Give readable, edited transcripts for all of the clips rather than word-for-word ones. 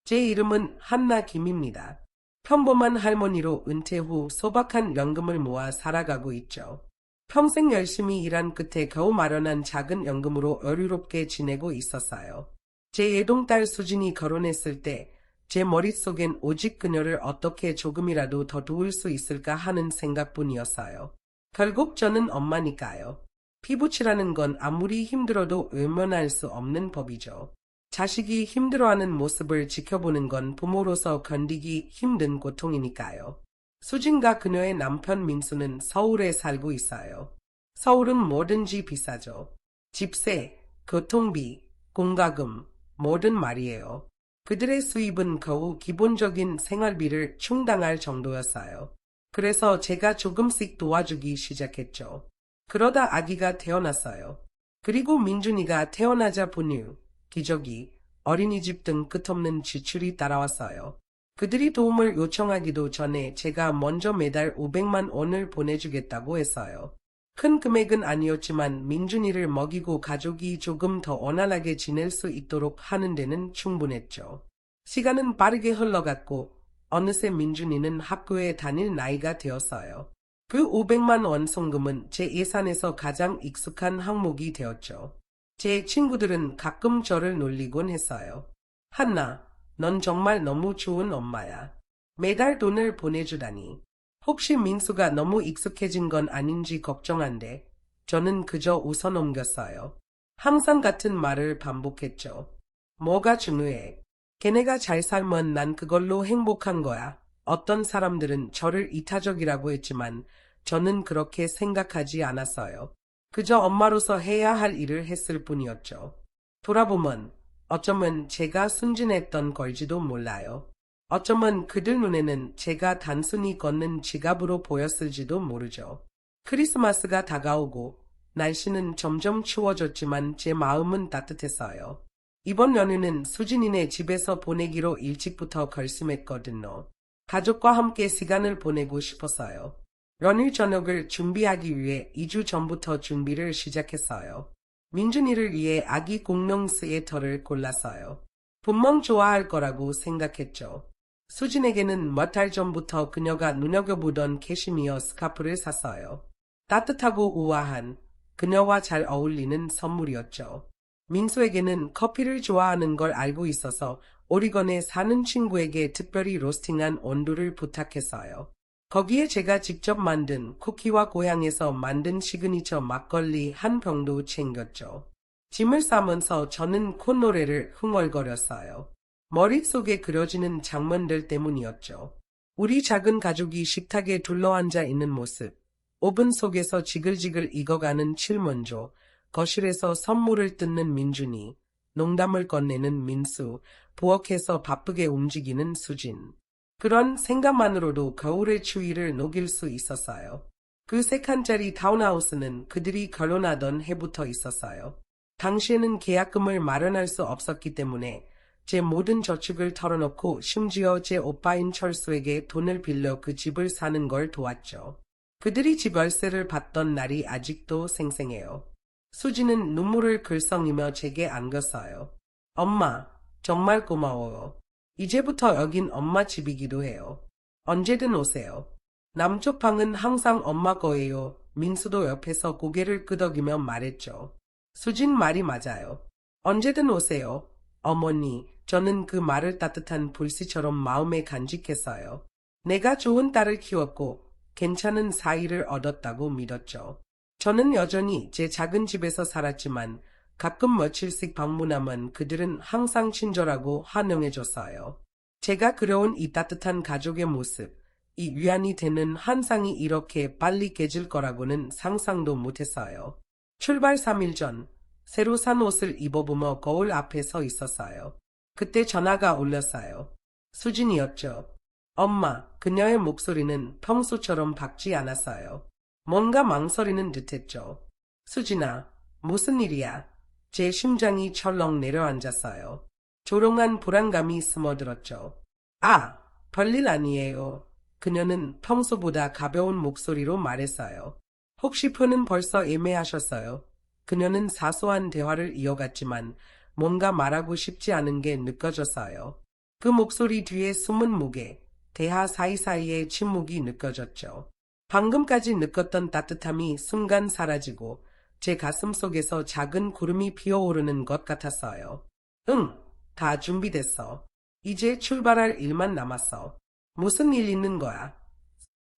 제 이름은 한나 김입니다. 평범한 할머니로 은퇴 후 소박한 연금을 모아 살아가고 있죠. 평생 열심히 일한 끝에 겨우 마련한 작은 연금으로 여유롭게 지내고 있었어요. 제 예동딸 수진이 결혼했을 때 제 머릿속엔 오직 그녀를 어떻게 조금이라도 더 도울 수 있을까 하는 생각뿐이었어요. 결국 저는 엄마니까요. 피부치라는 건 아무리 힘들어도 외면할 수 없는 법이죠. 자식이 힘들어하는 모습을 지켜보는 건 부모로서 견디기 힘든 고통이니까요. 수진과 그녀의 남편 민수는 서울에 살고 있어요. 서울은 뭐든지 비싸죠. 집세, 교통비, 공과금, 뭐든 말이에요. 그들의 수입은 겨우 기본적인 생활비를 충당할 정도였어요. 그래서 제가 조금씩 도와주기 시작했죠. 그러다 아기가 태어났어요. 그리고 민준이가 태어나자 분유, 기저귀, 어린이집 등 끝없는 지출이 따라왔어요. 그들이 도움을 요청하기도 전에 제가 먼저 매달 500만 원을 보내주겠다고 했어요. 큰 금액은 아니었지만 민준이를 먹이고 가족이 조금 더 원활하게 지낼 수 있도록 하는 데는 충분했죠. 시간은 빠르게 흘러갔고 어느새 민준이는 학교에 다닐 나이가 되었어요. 그 500만 원 송금은 제 예산에서 가장 익숙한 항목이 되었죠. 제 친구들은 가끔 저를 놀리곤 했어요. 한나, 넌 정말 너무 좋은 엄마야. 매달 돈을 보내주다니. 혹시 민수가 너무 익숙해진 건 아닌지 걱정한데 저는 그저 웃어넘겼어요. 항상 같은 말을 반복했죠. 뭐가 중요해? 걔네가 잘 살면 난 그걸로 행복한 거야. 어떤 사람들은 저를 이타적이라고 했지만 저는 그렇게 생각하지 않았어요. 그저 엄마로서 해야 할 일을 했을 뿐이었죠. 돌아보면 어쩌면 제가 순진했던 걸지도 몰라요. 어쩌면 그들 눈에는 제가 단순히 걷는 지갑으로 보였을지도 모르죠. 크리스마스가 다가오고 날씨는 점점 추워졌지만 제 마음은 따뜻했어요. 이번 연휴는 수진이네 집에서 보내기로 일찍부터 결심했거든요. 가족과 함께 시간을 보내고 싶었어요. 연휴 저녁을 준비하기 위해 2주 전부터 준비를 시작했어요. 민준이를 위해 아기 공룡 스웨터를 골랐어요. 분명 좋아할 거라고 생각했죠. 수진에게는 몇 달 전부터 그녀가 눈여겨보던 캐시미어 스카프를 샀어요. 따뜻하고 우아한, 그녀와 잘 어울리는 선물이었죠. 민수에게는 커피를 좋아하는 걸 알고 있어서 오리건에 사는 친구에게 특별히 로스팅한 원두를 부탁했어요. 거기에 제가 직접 만든 쿠키와 고향에서 만든 시그니처 막걸리 한 병도 챙겼죠. 짐을 싸면서 저는 콧노래를 흥얼거렸어요. 머릿속에 그려지는 장면들 때문이었죠. 우리 작은 가족이 식탁에 둘러앉아 있는 모습, 오븐 속에서 지글지글 익어가는 칠먼조, 거실에서 선물을 뜯는 민준이, 농담을 건네는 민수, 부엌에서 바쁘게 움직이는 수진. 그런 생각만으로도 겨울의 추위를 녹일 수 있었어요. 그 3칸짜리 타운하우스는 그들이 결혼하던 해부터 있었어요. 당시에는 계약금을 마련할 수 없었기 때문에 제 모든 저축을 털어놓고 심지어 제 오빠인 철수에게 돈을 빌려 그 집을 사는 걸 도왔죠. 그들이 집 월세를 받던 날이 아직도 생생해요. 수지는 눈물을 글썽이며 제게 안겼어요. 엄마, 정말 고마워요. 이제부터 여긴 엄마 집이기도 해요. 언제든 오세요. 남쪽 방은 항상 엄마 거예요. 민수도 옆에서 고개를 끄덕이며 말했죠. 수진 말이 맞아요. 언제든 오세요. 어머니, 저는 그 말을 따뜻한 불씨처럼 마음에 간직했어요. 내가 좋은 딸을 키웠고 괜찮은 사이를 얻었다고 믿었죠. 저는 여전히 제 작은 집에서 살았지만 가끔 며칠씩 방문하면 그들은 항상 친절하고 환영해줬어요. 제가 그려온 이 따뜻한 가족의 모습, 이 위안이 되는 환상이 이렇게 빨리 깨질 거라고는 상상도 못했어요. 출발 3일 전, 새로 산 옷을 입어보며 거울 앞에 서 있었어요. 그때 전화가 울렸어요. 수진이었죠. 엄마, 그녀의 목소리는 평소처럼 밝지 않았어요. 뭔가 망설이는 듯했죠. 수진아, 무슨 일이야? 제 심장이 철렁 내려앉았어요. 조롱한 불안감이 스며들었죠. 아, 별일 아니에요. 그녀는 평소보다 가벼운 목소리로 말했어요. 혹시 표는 벌써 예매하셨어요? 그녀는 사소한 대화를 이어갔지만 뭔가 말하고 싶지 않은 게 느껴졌어요. 그 목소리 뒤에 숨은 무게, 대화 사이사이에 침묵이 느껴졌죠. 방금까지 느꼈던 따뜻함이 순간 사라지고 제 가슴 속에서 작은 구름이 피어오르는 것 같았어요. 응, 다 준비됐어. 이제 출발할 일만 남았어. 무슨 일 있는 거야?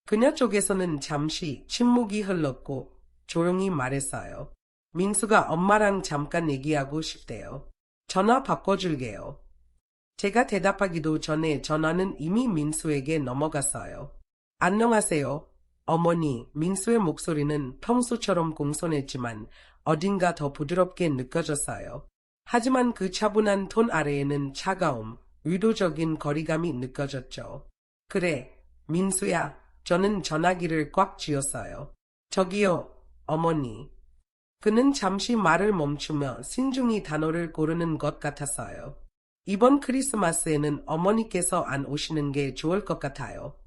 그녀 쪽에서는 잠시 침묵이 흘렀고 조용히 말했어요. 민수가 엄마랑 잠깐 얘기하고 싶대요. 전화 바꿔줄게요. 제가 대답하기도 전에 전화는 이미 민수에게 넘어갔어요. 안녕하세요. 어머니, 민수의 목소리는 평소처럼 공손했지만 어딘가 더 부드럽게 느껴졌어요. 하지만 그 차분한 톤 아래에는 차가움, 의도적인 거리감이 느껴졌죠. 그래, 민수야. 저는 전화기를 꽉 쥐었어요. 저기요, 어머니. 그는 잠시 말을 멈추며 신중히 단어를 고르는 것 같았어요. 이번 크리스마스에는 어머니께서 안 오시는 게 좋을 것 같아요.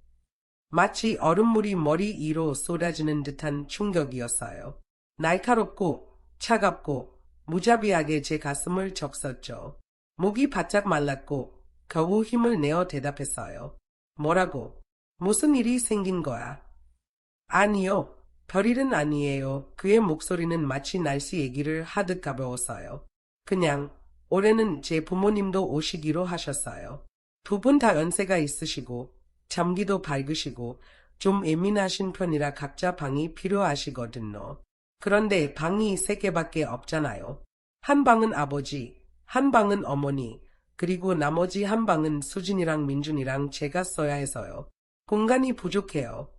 마치 얼음물이 머리 위로 쏟아지는 듯한 충격이었어요. 날카롭고 차갑고 무자비하게 제 가슴을 적셨죠. 목이 바짝 말랐고 겨우 힘을 내어 대답했어요. 뭐라고? 무슨 일이 생긴 거야? 아니요. 별일은 아니에요. 그의 목소리는 마치 날씨 얘기를 하듯 가벼웠어요. 그냥 올해는 제 부모님도 오시기로 하셨어요. 두 분 다 연세가 있으시고 잠기도 밝으시고 좀 예민하신 편이라 각자 방이 필요하시거든요. 그런데 방이 3개밖에 없잖아요. 한 방은 아버지, 한 방은 어머니, 그리고 나머지 한 방은 수진이랑 민준이랑 제가 써야 해서요. 공간이 부족해요.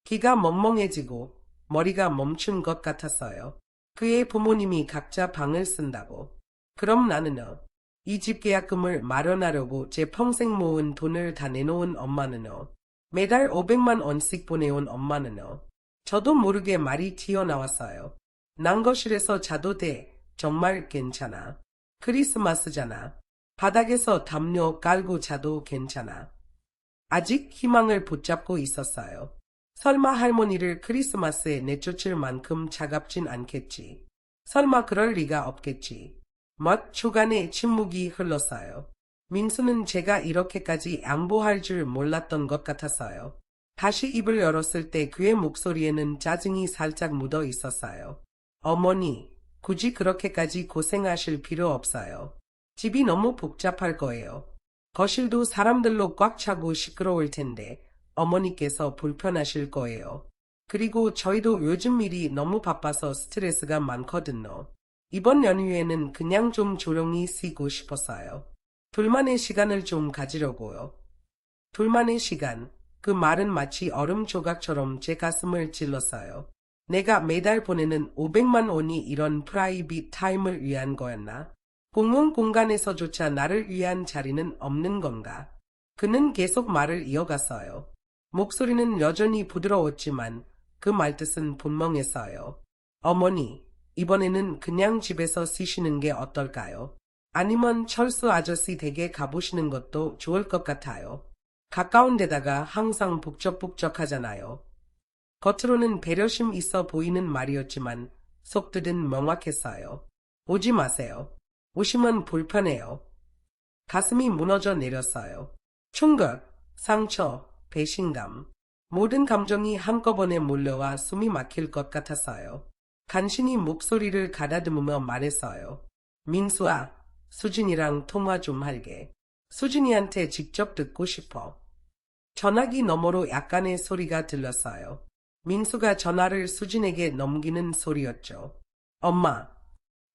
귀가 멍멍해지고 머리가 멈춘 것 같았어요. 그의 부모님이 각자 방을 쓴다고. 그럼 나는요. 이 집 계약금을 마련하려고 제 평생 모은 돈을 다 내놓은 엄마는요. 매달 500만 원씩 보내온 엄마는요. 저도 모르게 말이 튀어나왔어요. 난거실에서 자도 돼. 정말 괜찮아. 크리스마스잖아. 바닥에서 담요 깔고 자도 괜찮아. 아직 희망을 붙잡고 있었어요. 설마 할머니를 크리스마스에 내쫓을 만큼 차갑진 않겠지. 설마 그럴 리가 없겠지. 몇 초간의 침묵이 흘렀어요. 민수는 제가 이렇게까지 양보할 줄 몰랐던 것 같았어요. 다시 입을 열었을 때 그의 목소리에는 짜증이 살짝 묻어 있었어요. 어머니, 굳이 그렇게까지 고생하실 필요 없어요. 집이 너무 복잡할 거예요. 거실도 사람들로 꽉 차고 시끄러울 텐데 어머니께서 불편하실 거예요. 그리고 저희도 요즘 일이 너무 바빠서 스트레스가 많거든요. 이번 연휴에는 그냥 좀 조용히 쉬고 싶었어요. 둘만의 시간을 좀 가지려고요. 둘만의 시간. 그 말은 마치 얼음 조각처럼 제 가슴을 찔렀어요. 내가 매달 보내는 500만 원이 이런 프라이빗 타임을 위한 거였나? 공용 공간에서조차 나를 위한 자리는 없는 건가? 그는 계속 말을 이어갔어요. 목소리는 여전히 부드러웠지만 그 말뜻은 분명했어요. 어머니, 이번에는 그냥 집에서 쉬시는 게 어떨까요? 아니면 철수 아저씨 댁에 가보시는 것도 좋을 것 같아요. 가까운 데다가 항상 북적북적하잖아요. 겉으로는 배려심 있어 보이는 말이었지만 속뜻은 명확했어요. 오지 마세요. 오시면 불편해요. 가슴이 무너져 내렸어요. 충격, 상처, 배신감, 모든 감정이 한꺼번에 몰려와 숨이 막힐 것 같았어요. 간신히 목소리를 가다듬으며 말했어요. 민수아, 수진이랑 통화 좀 할게. 수진이한테 직접 듣고 싶어. 전화기 너머로 약간의 소리가 들렸어요. 민수가 전화를 수진에게 넘기는 소리였죠. 엄마.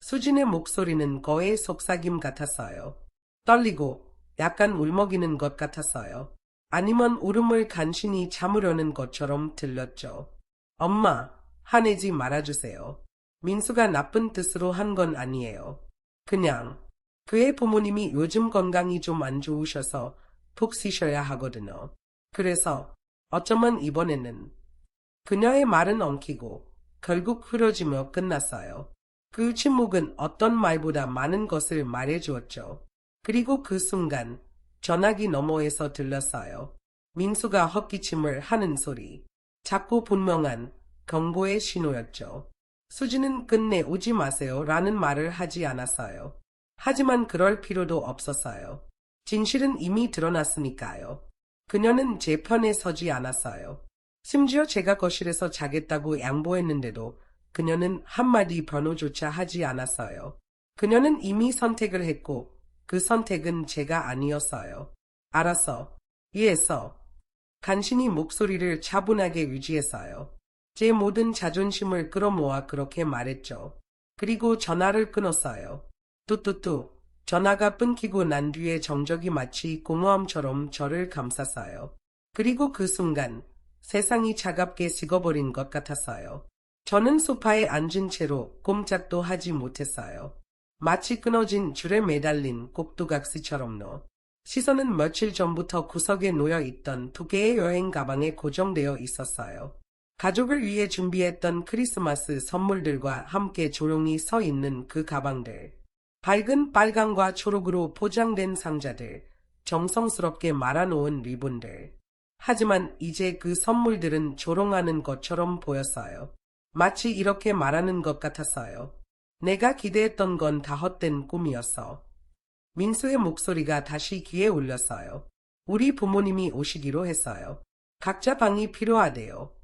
수진의 목소리는 거의 속삭임 같았어요. 떨리고 약간 울먹이는 것 같았어요. 아니면 울음을 간신히 참으려는 것처럼 들렸죠. 엄마, 화내지 말아주세요. 민수가 나쁜 뜻으로 한 건 아니에요. 그냥 그의 부모님이 요즘 건강이 좀 안 좋으셔서 푹 쉬셔야 하거든요. 그래서 어쩌면 이번에는 그녀의 말은 엉키고 결국 흐려지며 끝났어요. 그 침묵은 어떤 말보다 많은 것을 말해주었죠. 그리고 그 순간 전화기 너머에서 들렸어요. 민수가 헛기침을 하는 소리. 작고 분명한 경고의 신호였죠. 수지는 끝내 오지 마세요 라는 말을 하지 않았어요. 하지만 그럴 필요도 없었어요. 진실은 이미 드러났으니까요. 그녀는 제 편에 서지 않았어요. 심지어 제가 거실에서 자겠다고 양보했는데도 그녀는 한마디 변호조차 하지 않았어요. 그녀는 이미 선택을 했고 그 선택은 제가 아니었어요. 알았어. 이해했어. 간신히 목소리를 차분하게 유지했어요. 제 모든 자존심을 끌어모아 그렇게 말했죠. 그리고 전화를 끊었어요. 뚜뚜뚜. 전화가 끊기고 난 뒤에 정적이 마치 공허함처럼 저를 감쌌어요. 그리고 그 순간 세상이 차갑게 식어버린 것 같았어요. 저는 소파에 앉은 채로 꼼짝도 하지 못했어요. 마치 끊어진 줄에 매달린 꼭두각시처럼요. 시선은 며칠 전부터 구석에 놓여 있던 두 개의 여행 가방에 고정되어 있었어요. 가족을 위해 준비했던 크리스마스 선물들과 함께 조용히 서 있는 그 가방들. 밝은 빨강과 초록으로 포장된 상자들, 정성스럽게 말아놓은 리본들. 하지만 이제 그 선물들은 조롱하는 것처럼 보였어요. 마치 이렇게 말하는 것 같았어요. 내가 기대했던 건 다 헛된 꿈이었어. 민수의 목소리가 다시 귀에 울렸어요. 우리 부모님이 오시기로 했어요. 각자 방이 필요하대요.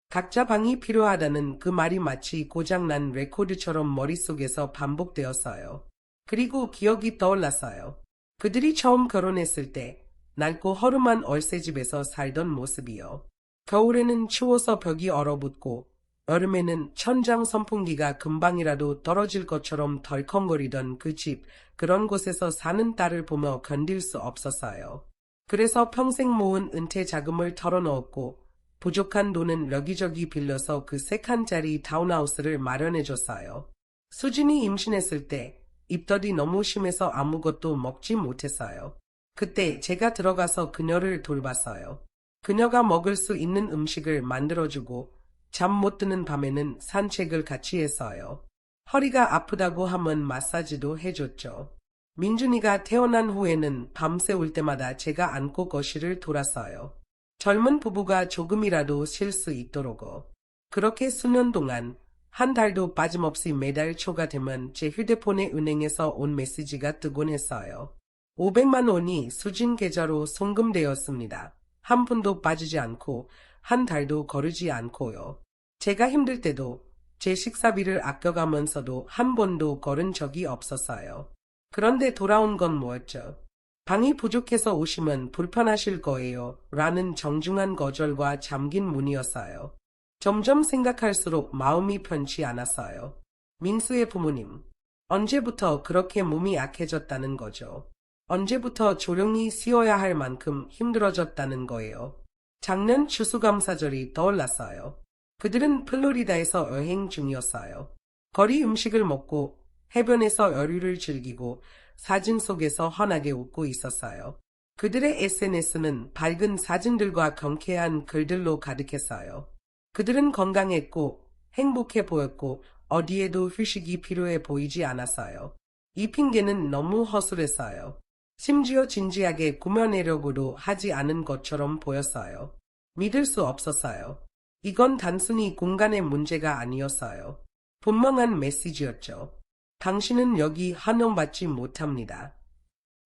각자 방이 필요하다는 그 말이 마치 고장난 레코드처럼 머릿속에서 반복되었어요. 그리고 기억이 떠올랐어요. 그들이 처음 결혼했을 때 낡고 허름한 얼새집에서 살던 모습이요. 겨울에는 추워서 벽이 얼어붙고 여름에는 천장 선풍기가 금방이라도 떨어질 것처럼 덜컹거리던 그 집, 그런 곳에서 사는 딸을 보며 견딜 수 없었어요. 그래서 평생 모은 은퇴 자금을 털어넣었고 부족한 돈은 여기저기 빌려서 그 3칸짜리 타운하우스를 마련해줬어요. 수진이 임신했을 때 입덧이 너무 심해서 아무것도 먹지 못했어요. 그때 제가 들어가서 그녀를 돌봤어요. 그녀가 먹을 수 있는 음식을 만들어주고 잠 못 드는 밤에는 산책을 같이 했어요. 허리가 아프다고 하면 마사지도 해줬죠. 민준이가 태어난 후에는 밤새 울 때마다 제가 안고 거실을 돌았어요. 젊은 부부가 조금이라도 쉴 수 있도록요. 그렇게 수년 동안 한 달도 빠짐없이 매달 초가 되면 제 휴대폰에 은행에서 온 메시지가 뜨곤 했어요. 500만 원이 수진 계좌로 송금되었습니다. 한 푼도 빠지지 않고 한 달도 거르지 않고요. 제가 힘들 때도 제 식사비를 아껴가면서도 한 번도 거른 적이 없었어요. 그런데 돌아온 건 뭐였죠? 방이 부족해서 오시면 불편하실 거예요. 라는 정중한 거절과 잠긴 문이었어요. 점점 생각할수록 마음이 편치 않았어요. 민수의 부모님. 언제부터 그렇게 몸이 약해졌다는 거죠? 언제부터 조용히 쉬어야 할 만큼 힘들어졌다는 거예요? 작년 추수감사절이 떠올랐어요. 그들은 플로리다에서 여행 중이었어요. 거리 음식을 먹고 해변에서 여유를 즐기고 사진 속에서 환하게 웃고 있었어요. 그들의 SNS는 밝은 사진들과 경쾌한 글들로 가득했어요. 그들은 건강했고 행복해 보였고 어디에도 휴식이 필요해 보이지 않았어요. 이 핑계는 너무 허술했어요. 심지어 진지하게 꾸며내려고도 하지 않은 것처럼 보였어요. 믿을 수 없었어요. 이건 단순히 공간의 문제가 아니었어요. 분명한 메시지였죠. 당신은 여기 환영받지 못합니다.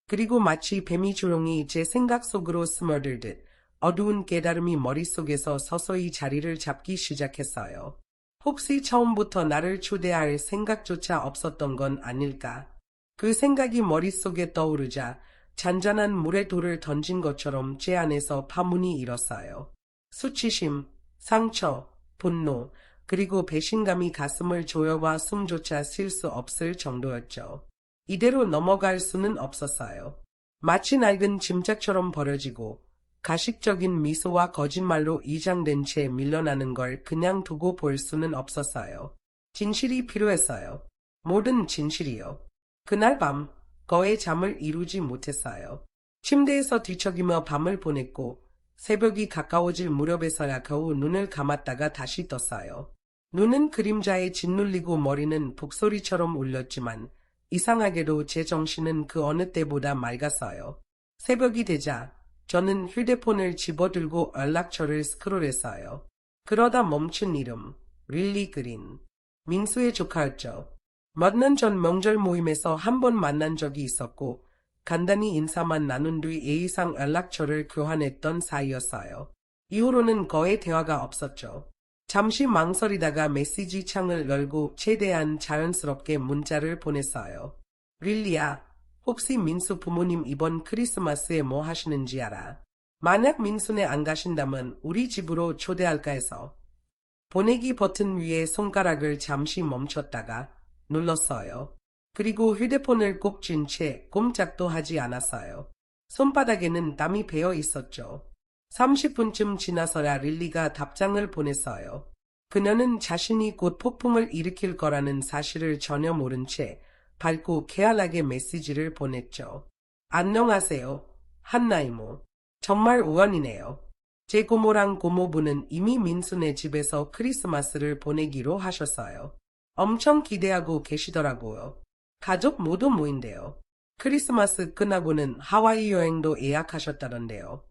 그리고 마치 뱀이 조용히 제 생각 속으로 스며들듯 어두운 깨달음이 머릿속에서 서서히 자리를 잡기 시작했어요. 혹시 처음부터 나를 초대할 생각조차 없었던 건 아닐까? 그 생각이 머릿속에 떠오르자 잔잔한 물에 돌을 던진 것처럼 제 안에서 파문이 일었어요. 수치심, 상처, 분노, 그리고 배신감이 가슴을 조여와 숨조차 쉴 수 없을 정도였죠. 이대로 넘어갈 수는 없었어요. 마치 낡은 짐짝처럼 버려지고 가식적인 미소와 거짓말로 이장된 채 밀려나는 걸 그냥 두고 볼 수는 없었어요. 진실이 필요했어요. 모든 진실이요. 그날 밤 거의 잠을 이루지 못했어요. 침대에서 뒤척이며 밤을 보냈고 새벽이 가까워질 무렵에서야 겨우 눈을 감았다가 다시 떴어요. 눈은 그림자에 짓눌리고 머리는 북소리처럼 울렸지만 이상하게도 제 정신은 그 어느 때보다 맑았어요. 새벽이 되자 저는 휴대폰을 집어들고 연락처를 스크롤했어요. 그러다 멈춘 이름, 릴리 그린. 민수의 조카였죠. 몇 년 전 명절 모임에서 한 번 만난 적이 있었고 간단히 인사만 나눈 뒤 예의상 연락처를 교환했던 사이였어요. 이후로는 거의 대화가 없었죠. 잠시 망설이다가 메시지 창을 열고 최대한 자연스럽게 문자를 보냈어요. 릴리야, 혹시 민수 부모님 이번 크리스마스에 뭐 하시는지 알아? 만약 민수네 안 가신다면 우리 집으로 초대할까 해서. 보내기 버튼 위에 손가락을 잠시 멈췄다가 눌렀어요. 그리고 휴대폰을 꼭 쥔 채 꼼짝도 하지 않았어요. 손바닥에는 땀이 배어 있었죠. 30분쯤 지나서야 릴리가 답장을 보냈어요. 그녀는 자신이 곧 폭풍을 일으킬 거라는 사실을 전혀 모른 채 밝고 쾌활하게 메시지를 보냈죠. 안녕하세요. 한나 이모. 정말 우연이네요. 제 고모랑 고모부는 이미 민수네 집에서 크리스마스를 보내기로 하셨어요. 엄청 기대하고 계시더라고요. 가족 모두 모인대요. 크리스마스 끝나고는 하와이 여행도 예약하셨다던데요.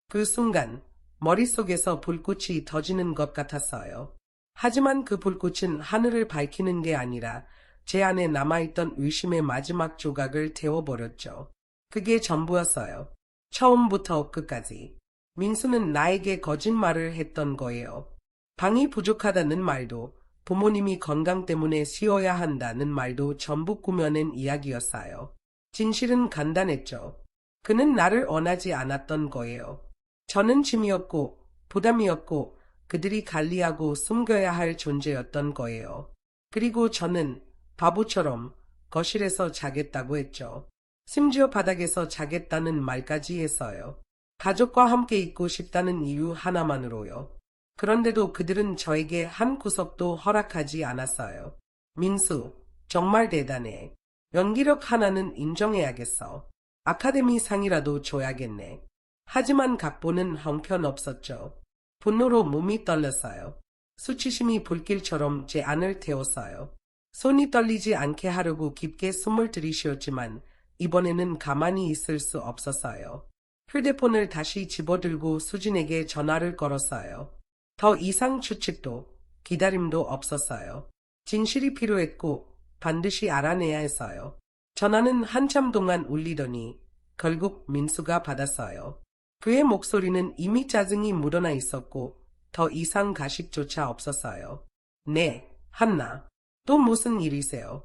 그 순간 머릿속에서 불꽃이 터지는 것 같았어요. 하지만 그 불꽃은 하늘을 밝히는 게 아니라 제 안에 남아있던 의심의 마지막 조각을 태워버렸죠. 그게 전부였어요. 처음부터 끝까지. 민수는 나에게 거짓말을 했던 거예요. 방이 부족하다는 말도, 부모님이 건강 때문에 쉬어야 한다는 말도 전부 꾸며낸 이야기였어요. 진실은 간단했죠. 그는 나를 원하지 않았던 거예요. 저는 짐이었고 부담이었고 그들이 관리하고 숨겨야 할 존재였던 거예요. 그리고 저는 바보처럼 거실에서 자겠다고 했죠. 심지어 바닥에서 자겠다는 말까지 했어요. 가족과 함께 있고 싶다는 이유 하나만으로요. 그런데도 그들은 저에게 한 구석도 허락하지 않았어요. 민수, 정말 대단해. 연기력 하나는 인정해야겠어. 아카데미 상이라도 줘야겠네. 하지만 각본은 형편없었죠. 분노로 몸이 떨렸어요. 수치심이 불길처럼 제 안을 태웠어요. 손이 떨리지 않게 하려고 깊게 숨을 들이쉬었지만 이번에는 가만히 있을 수 없었어요. 휴대폰을 다시 집어들고 수진에게 전화를 걸었어요. 더 이상 추측도 기다림도 없었어요. 진실이 필요했고 반드시 알아내야 했어요. 전화는 한참 동안 울리더니 결국 민수가 받았어요. 그의 목소리는 이미 짜증이 묻어나 있었고 더 이상 가식조차 없었어요. 네, 한나. 또 무슨 일이세요?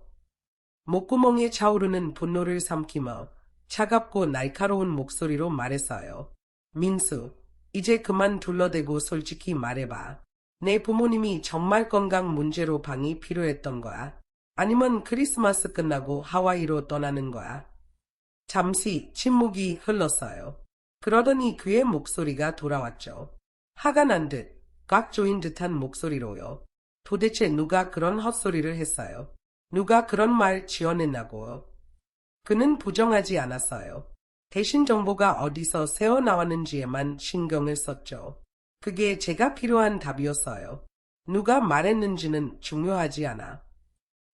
목구멍에 차오르는 분노를 삼키며 차갑고 날카로운 목소리로 말했어요. 민수, 이제 그만 둘러대고 솔직히 말해봐. 내 부모님이 정말 건강 문제로 방이 필요했던 거야? 아니면 크리스마스 끝나고 하와이로 떠나는 거야? 잠시 침묵이 흘렀어요. 그러더니 그의 목소리가 돌아왔죠. 화가 난 듯, 꽉 조인 듯한 목소리로요. 도대체 누가 그런 헛소리를 했어요? 누가 그런 말 지어냈나고요? 그는 부정하지 않았어요. 대신 정보가 어디서 새어나왔는지에만 신경을 썼죠. 그게 제가 필요한 답이었어요. 누가 말했는지는 중요하지 않아.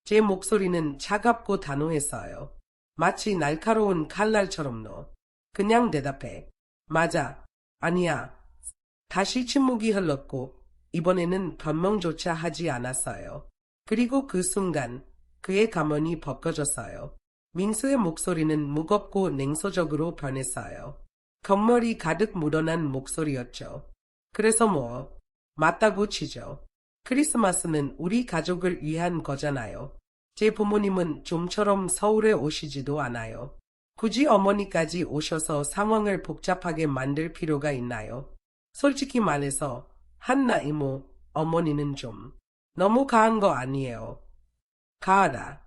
제 목소리는 차갑고 단호했어요. 마치 날카로운 칼날처럼요. 그냥 대답해. 맞아. 아니야. 다시 침묵이 흘렀고 이번에는 변명조차 하지 않았어요. 그리고 그 순간 그의 가면이 벗겨졌어요. 민수의 목소리는 무겁고 냉소적으로 변했어요. 경멸이 가득 묻어난 목소리였죠. 그래서 뭐, 맞다고 치죠. 크리스마스는 우리 가족을 위한 거잖아요. 제 부모님은 좀처럼 서울에 오시지도 않아요. 굳이 어머니까지 오셔서 상황을 복잡하게 만들 필요가 있나요? 솔직히 말해서 한나 이모, 어머니는 좀 너무 가한 거 아니에요. 가하다.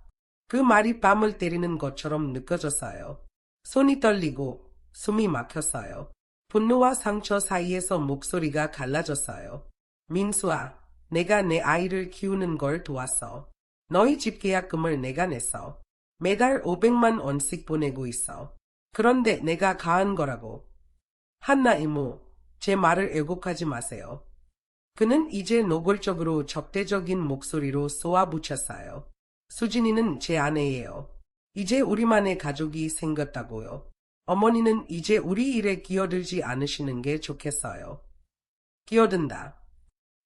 그 말이 뺨을 때리는 것처럼 느껴졌어요. 손이 떨리고 숨이 막혔어요. 분노와 상처 사이에서 목소리가 갈라졌어요. 민수아, 내가 내 아이를 키우는 걸 도왔어. 너희 집 계약금을 내가 냈어. 매달 500만 원씩 보내고 있어. 그런데 내가 가한 거라고. 한나 이모, 제 말을 왜곡하지 마세요. 그는 이제 노골적으로 적대적인 목소리로 쏘아붙였어요. 수진이는 제 아내예요. 이제 우리만의 가족이 생겼다고요. 어머니는 이제 우리 일에 끼어들지 않으시는 게 좋겠어요. 끼어든다.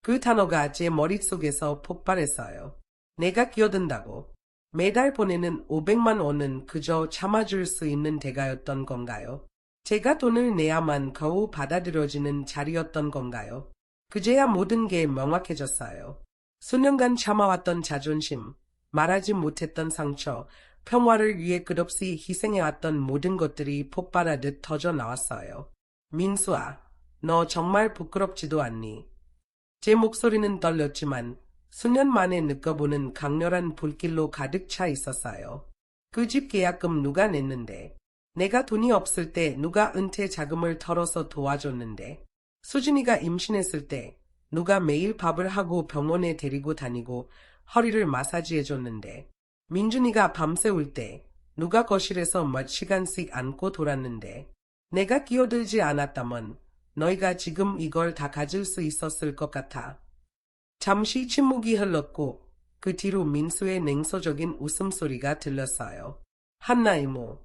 그 단어가 제 머릿속에서 폭발했어요. 내가 끼어든다고. 매달 보내는 500만 원은 그저 참아줄 수 있는 대가였던 건가요? 제가 돈을 내야만 겨우 받아들여지는 자리였던 건가요? 그제야 모든 게 명확해졌어요. 수년간 참아왔던 자존심, 말하지 못했던 상처, 평화를 위해 끝없이 희생해왔던 모든 것들이 폭발하듯 터져 나왔어요. 민수아, 너 정말 부끄럽지도 않니? 제 목소리는 떨렸지만 수년 만에 느껴보는 강렬한 불길로 가득 차 있었어요. 그 집 계약금 누가 냈는데? 내가 돈이 없을 때 누가 은퇴 자금을 털어서 도와줬는데? 수진이가 임신했을 때 누가 매일 밥을 하고 병원에 데리고 다니고 허리를 마사지해줬는데? 민준이가 밤새 울 때 누가 거실에서 몇 시간씩 안고 돌았는데? 내가 끼어들지 않았다면 너희가 지금 이걸 다 가질 수 있었을 것 같아. 잠시 침묵이 흘렀고 그 뒤로 민수의 냉소적인 웃음소리가 들렸어요. 한나 이모.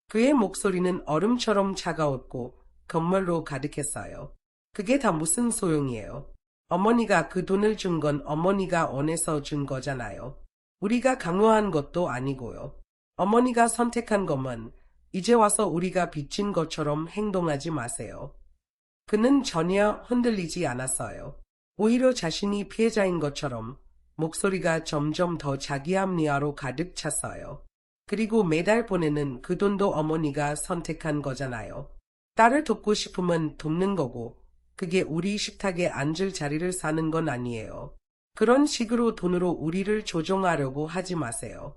그의 목소리는 얼음처럼 차가웠고 건물로 가득했어요. 그게 다 무슨 소용이에요. 어머니가 그 돈을 준 건 어머니가 원해서 준 거잖아요. 우리가 강요한 것도 아니고요. 어머니가 선택한 거면 이제 와서 우리가 빚진 것처럼 행동하지 마세요. 그는 전혀 흔들리지 않았어요. 오히려 자신이 피해자인 것처럼 목소리가 점점 더 자기 합리화로 가득 찼어요. 그리고 매달 보내는 그 돈도 어머니가 선택한 거잖아요. 딸을 돕고 싶으면 돕는 거고 그게 우리 식탁에 앉을 자리를 사는 건 아니에요. 그런 식으로 돈으로 우리를 조종하려고 하지 마세요.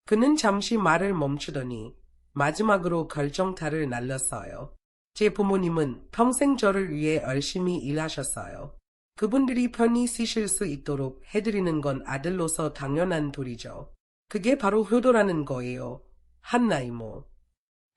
그는 잠시 말을 멈추더니 마지막으로 결정타를 날렸어요. 제 부모님은 평생 저를 위해 열심히 일하셨어요. 그분들이 편히 쓰실 수 있도록 해드리는 건 아들로서 당연한 도리죠. 그게 바로 효도라는 거예요. 한나 이모.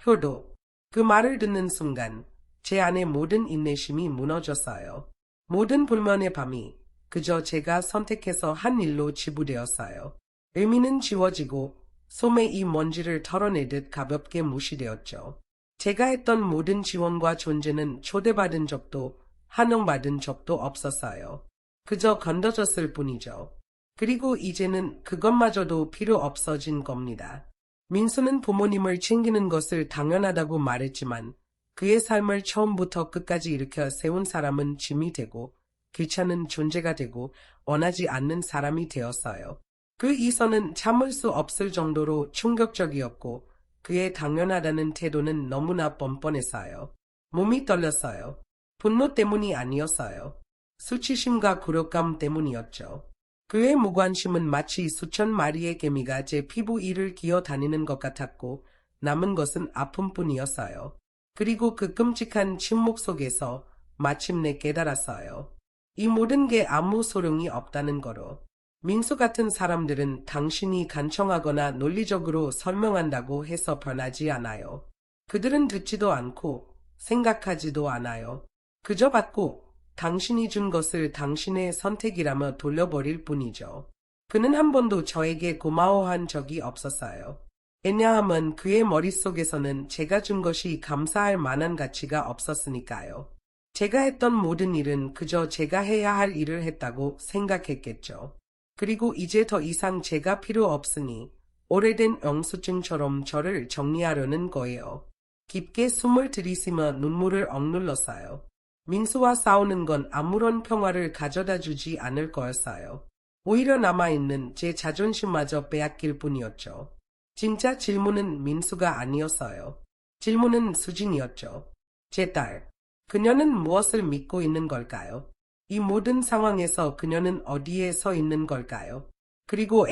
효도. 그 말을 듣는 순간 제 안의 모든 인내심이 무너졌어요. 모든 불만의 밤이 그저 제가 선택해서 한 일로 지부되었어요. 의미는 지워지고 솜에 이 먼지를 털어내듯 가볍게 무시되었죠. 제가 했던 모든 지원과 존재는 초대받은 적도 환영받은 적도 없었어요. 그저 건너졌을 뿐이죠. 그리고 이제는 그것마저도 필요 없어진 겁니다. 민수는 부모님을 챙기는 것을 당연하다고 말했지만 그의 삶을 처음부터 끝까지 일으켜 세운 사람은 짐이 되고 귀찮은 존재가 되고 원하지 않는 사람이 되었어요. 그 이선은 참을 수 없을 정도로 충격적이었고 그의 당연하다는 태도는 너무나 뻔뻔했어요. 몸이 떨렸어요. 분노 때문이 아니었어요. 수치심과 굴욕감 때문이었죠. 그의 무관심은 마치 수천 마리의 개미가 제 피부 위를 기어다니는 것 같았고 남은 것은 아픔뿐이었어요. 그리고 그 끔찍한 침묵 속에서 마침내 깨달았어요. 이 모든 게 아무 소용이 없다는 거로. 민수 같은 사람들은 당신이 간청하거나 논리적으로 설명한다고 해서 변하지 않아요. 그들은 듣지도 않고 생각하지도 않아요. 그저 받고 당신이 준 것을 당신의 선택이라며 돌려버릴 뿐이죠. 그는 한 번도 저에게 고마워한 적이 없었어요. 왜냐하면 그의 머릿속에서는 제가 준 것이 감사할 만한 가치가 없었으니까요. 제가 했던 모든 일은 그저 제가 해야 할 일을 했다고 생각했겠죠. 그리고 이제 더 이상 제가 필요 없으니 오래된 영수증처럼 저를 정리하려는 거예요. 깊게 숨을 들이쉬며 눈물을 억눌렀어요. 민수와 싸우는 건 아무런 평화를 가져다 주지 않을 거였어요. 오히려 남아있는 제 자존심마저 빼앗길 뿐이었죠. 진짜 질문은 민수가 아니었어요. 질문은 수진이었죠. 제 딸. 그녀는 무엇을 믿고 있는 걸까요? 이 모든 상황에서 그녀는 어디에 서 있는 걸까요? 그리고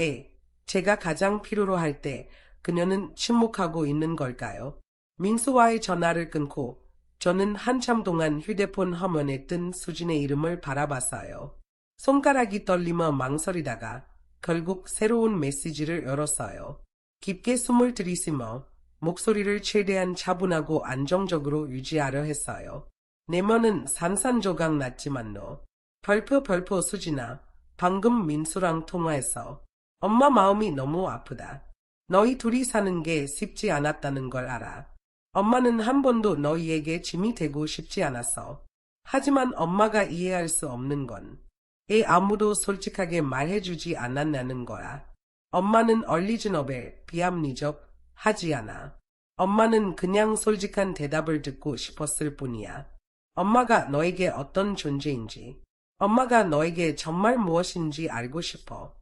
제가 가장 필요로 할 때 그녀는 침묵하고 있는 걸까요? 민수와의 전화를 끊고 저는 한참 동안 휴대폰 화면에 뜬 수진의 이름을 바라봤어요. 손가락이 떨리며 망설이다가 결국 새로운 메시지를 열었어요. 깊게 숨을 들이쉬며 목소리를 최대한 차분하고 안정적으로 유지하려 했어요. 내면은 산산조각 났지만 너. 별표 수진아. 방금 민수랑 통화했어. 엄마 마음이 너무 아프다. 너희 둘이 사는 게 쉽지 않았다는 걸 알아. 엄마는 한 번도 너희에게 짐이 되고 싶지 않았어. 하지만 엄마가 이해할 수 없는 건 아무도 솔직하게 말해주지 않았다는 거야. 엄마는 얼리즈너벨, 비합리적, 하지 않아. 엄마는 그냥 솔직한 대답을 듣고 싶었을 뿐이야. 엄마가 너에게 어떤 존재인지, 엄마가 너에게 정말 무엇인지 알고 싶어.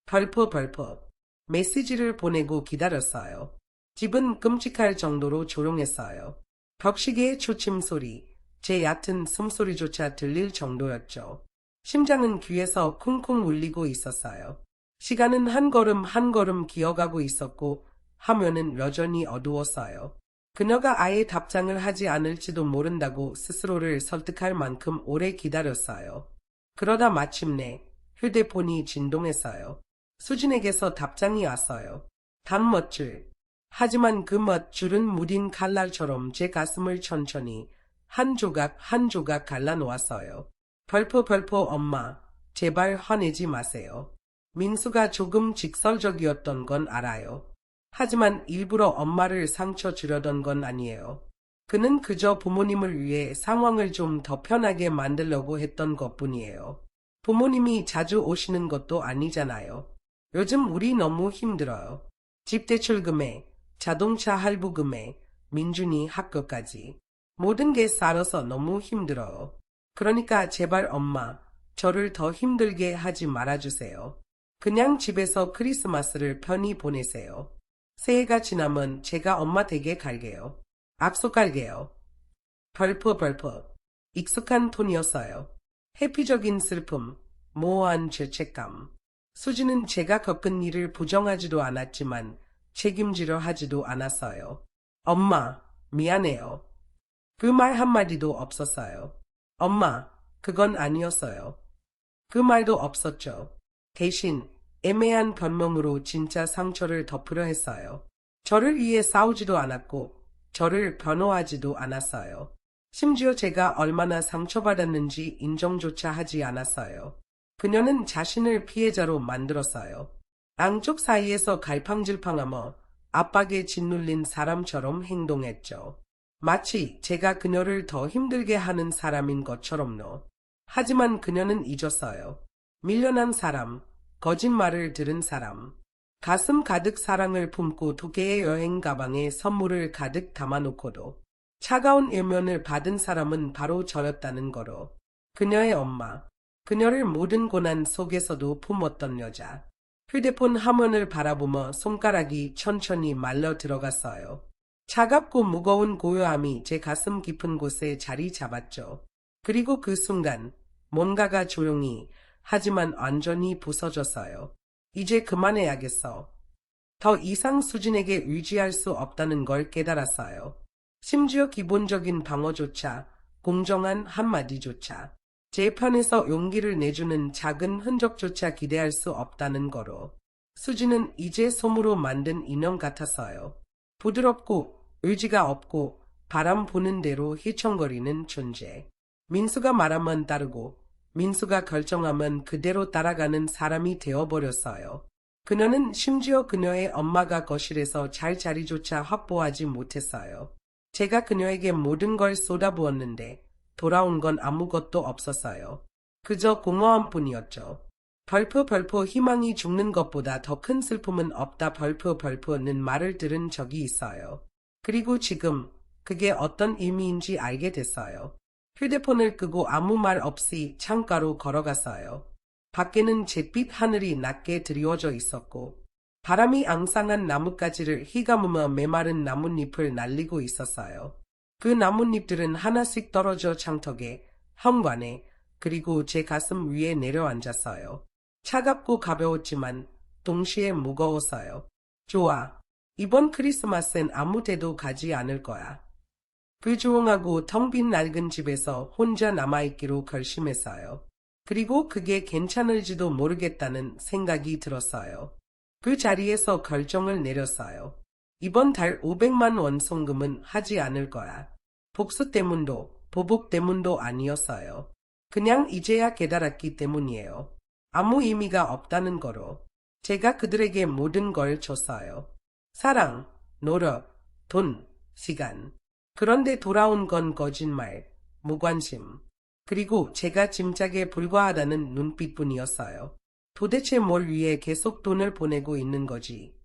벌프. 메시지를 보내고 기다렸어요. 집은 끔찍할 정도로 조용했어요. 벽시계의 초침 소리, 제 얕은 숨소리조차 들릴 정도였죠. 심장은 귀에서 쿵쿵 울리고 있었어요. 시간은 한 걸음 한 걸음 기어가고 있었고 화면은 여전히 어두웠어요. 그녀가 아예 답장을 하지 않을지도 모른다고 스스로를 설득할 만큼 오래 기다렸어요. 그러다 마침내 휴대폰이 진동했어요. 수진에게서 답장이 왔어요. 단 몇 줄. 하지만 그 몇 줄은 무딘 칼날처럼 제 가슴을 천천히 한 조각 한 조각 갈라놓았어요. 벌프 엄마, 제발 화내지 마세요. 민수가 조금 직설적이었던 건 알아요. 하지만 일부러 엄마를 상처 주려던 건 아니에요. 그는 그저 부모님을 위해 상황을 좀 더 편하게 만들려고 했던 것뿐이에요. 부모님이 자주 오시는 것도 아니잖아요. 요즘 우리 너무 힘들어요. 집 대출금에, 자동차 할부금에, 민준이 학교까지. 모든 게 쌓여서 너무 힘들어요. 그러니까 제발 엄마, 저를 더 힘들게 하지 말아주세요. 그냥 집에서 크리스마스를 편히 보내세요. 새해가 지나면 제가 엄마 댁에 갈게요. 약속할게요. 벌프. 익숙한 톤이었어요. 회피적인 슬픔, 모호한 죄책감. 수지는 제가 겪은 일을 부정하지도 않았지만 책임지려 하지도 않았어요. 엄마, 미안해요. 그 말 한마디도 없었어요. 엄마, 그건 아니었어요. 그 말도 없었죠. 대신 애매한 변명으로 진짜 상처를 덮으려 했어요. 저를 위해 싸우지도 않았고 저를 변호하지도 않았어요. 심지어 제가 얼마나 상처받았는지 인정조차 하지 않았어요. 그녀는 자신을 피해자로 만들었어요. 양쪽 사이에서 갈팡질팡하며 압박에 짓눌린 사람처럼 행동했죠. 마치 제가 그녀를 더 힘들게 하는 사람인 것처럼요. 하지만 그녀는 잊었어요. 밀려난 사람, 거짓말을 들은 사람, 가슴 가득 사랑을 품고 2개의 여행 가방에 선물을 가득 담아놓고도 차가운 일면을 받은 사람은 바로 저였다는 거로. 그녀의 엄마, 그녀를 모든 고난 속에서도 품었던 여자. 휴대폰 화면을 바라보며 손가락이 천천히 말려 들어갔어요. 차갑고 무거운 고요함이 제 가슴 깊은 곳에 자리 잡았죠. 그리고 그 순간 뭔가가 조용히 하지만 완전히 부서졌어요. 이제 그만해야겠어. 더 이상 수진에게 의지할 수 없다는 걸 깨달았어요. 심지어 기본적인 방어조차, 공정한 한마디조차, 제 편에서 용기를 내주는 작은 흔적조차 기대할 수 없다는 거로. 수진은 이제 솜으로 만든 인형 같았어요. 부드럽고 의지가 없고 바람 부는 대로 휘청거리는 존재. 민수가 말하면 따르고 민수가 결정하면 그대로 따라가는 사람이 되어버렸어요. 그녀는 심지어 그녀의 엄마가 거실에서 잘 자리조차 확보하지 못했어요. 제가 그녀에게 모든 걸 쏟아부었는데 돌아온 건 아무것도 없었어요. 그저 공허함 뿐이었죠. 벌프 희망이 죽는 것보다 더 큰 슬픔은 없다. 벌프는 말을 들은 적이 있어요. 그리고 지금 그게 어떤 의미인지 알게 됐어요. 휴대폰을 끄고 아무 말 없이 창가로 걸어갔어요. 밖에는 잿빛 하늘이 낮게 드리워져 있었고 바람이 앙상한 나뭇가지를 휘감으며 메마른 나뭇잎을 날리고 있었어요. 그 나뭇잎들은 하나씩 떨어져 창턱에, 현관에, 그리고 제 가슴 위에 내려앉았어요. 차갑고 가벼웠지만 동시에 무거웠어요. 좋아. 이번 크리스마스엔 아무 데도 가지 않을 거야. 그 조용하고 텅 빈 낡은 집에서 혼자 남아있기로 결심했어요. 그리고 그게 괜찮을지도 모르겠다는 생각이 들었어요. 그 자리에서 결정을 내렸어요. 이번 달 500만 원 송금은 하지 않을 거야. 복수 때문도 보복 때문도 아니었어요. 그냥 이제야 깨달았기 때문이에요. 아무 의미가 없다는 거로. 제가 그들에게 모든 걸 줬어요. 사랑, 노력, 돈, 시간. 그런데 돌아온 건 거짓말, 무관심, 그리고 제가 짐작에 불과하다는 눈빛뿐이었어요. 도대체 뭘 위해 계속 돈을 보내고 있는 거지?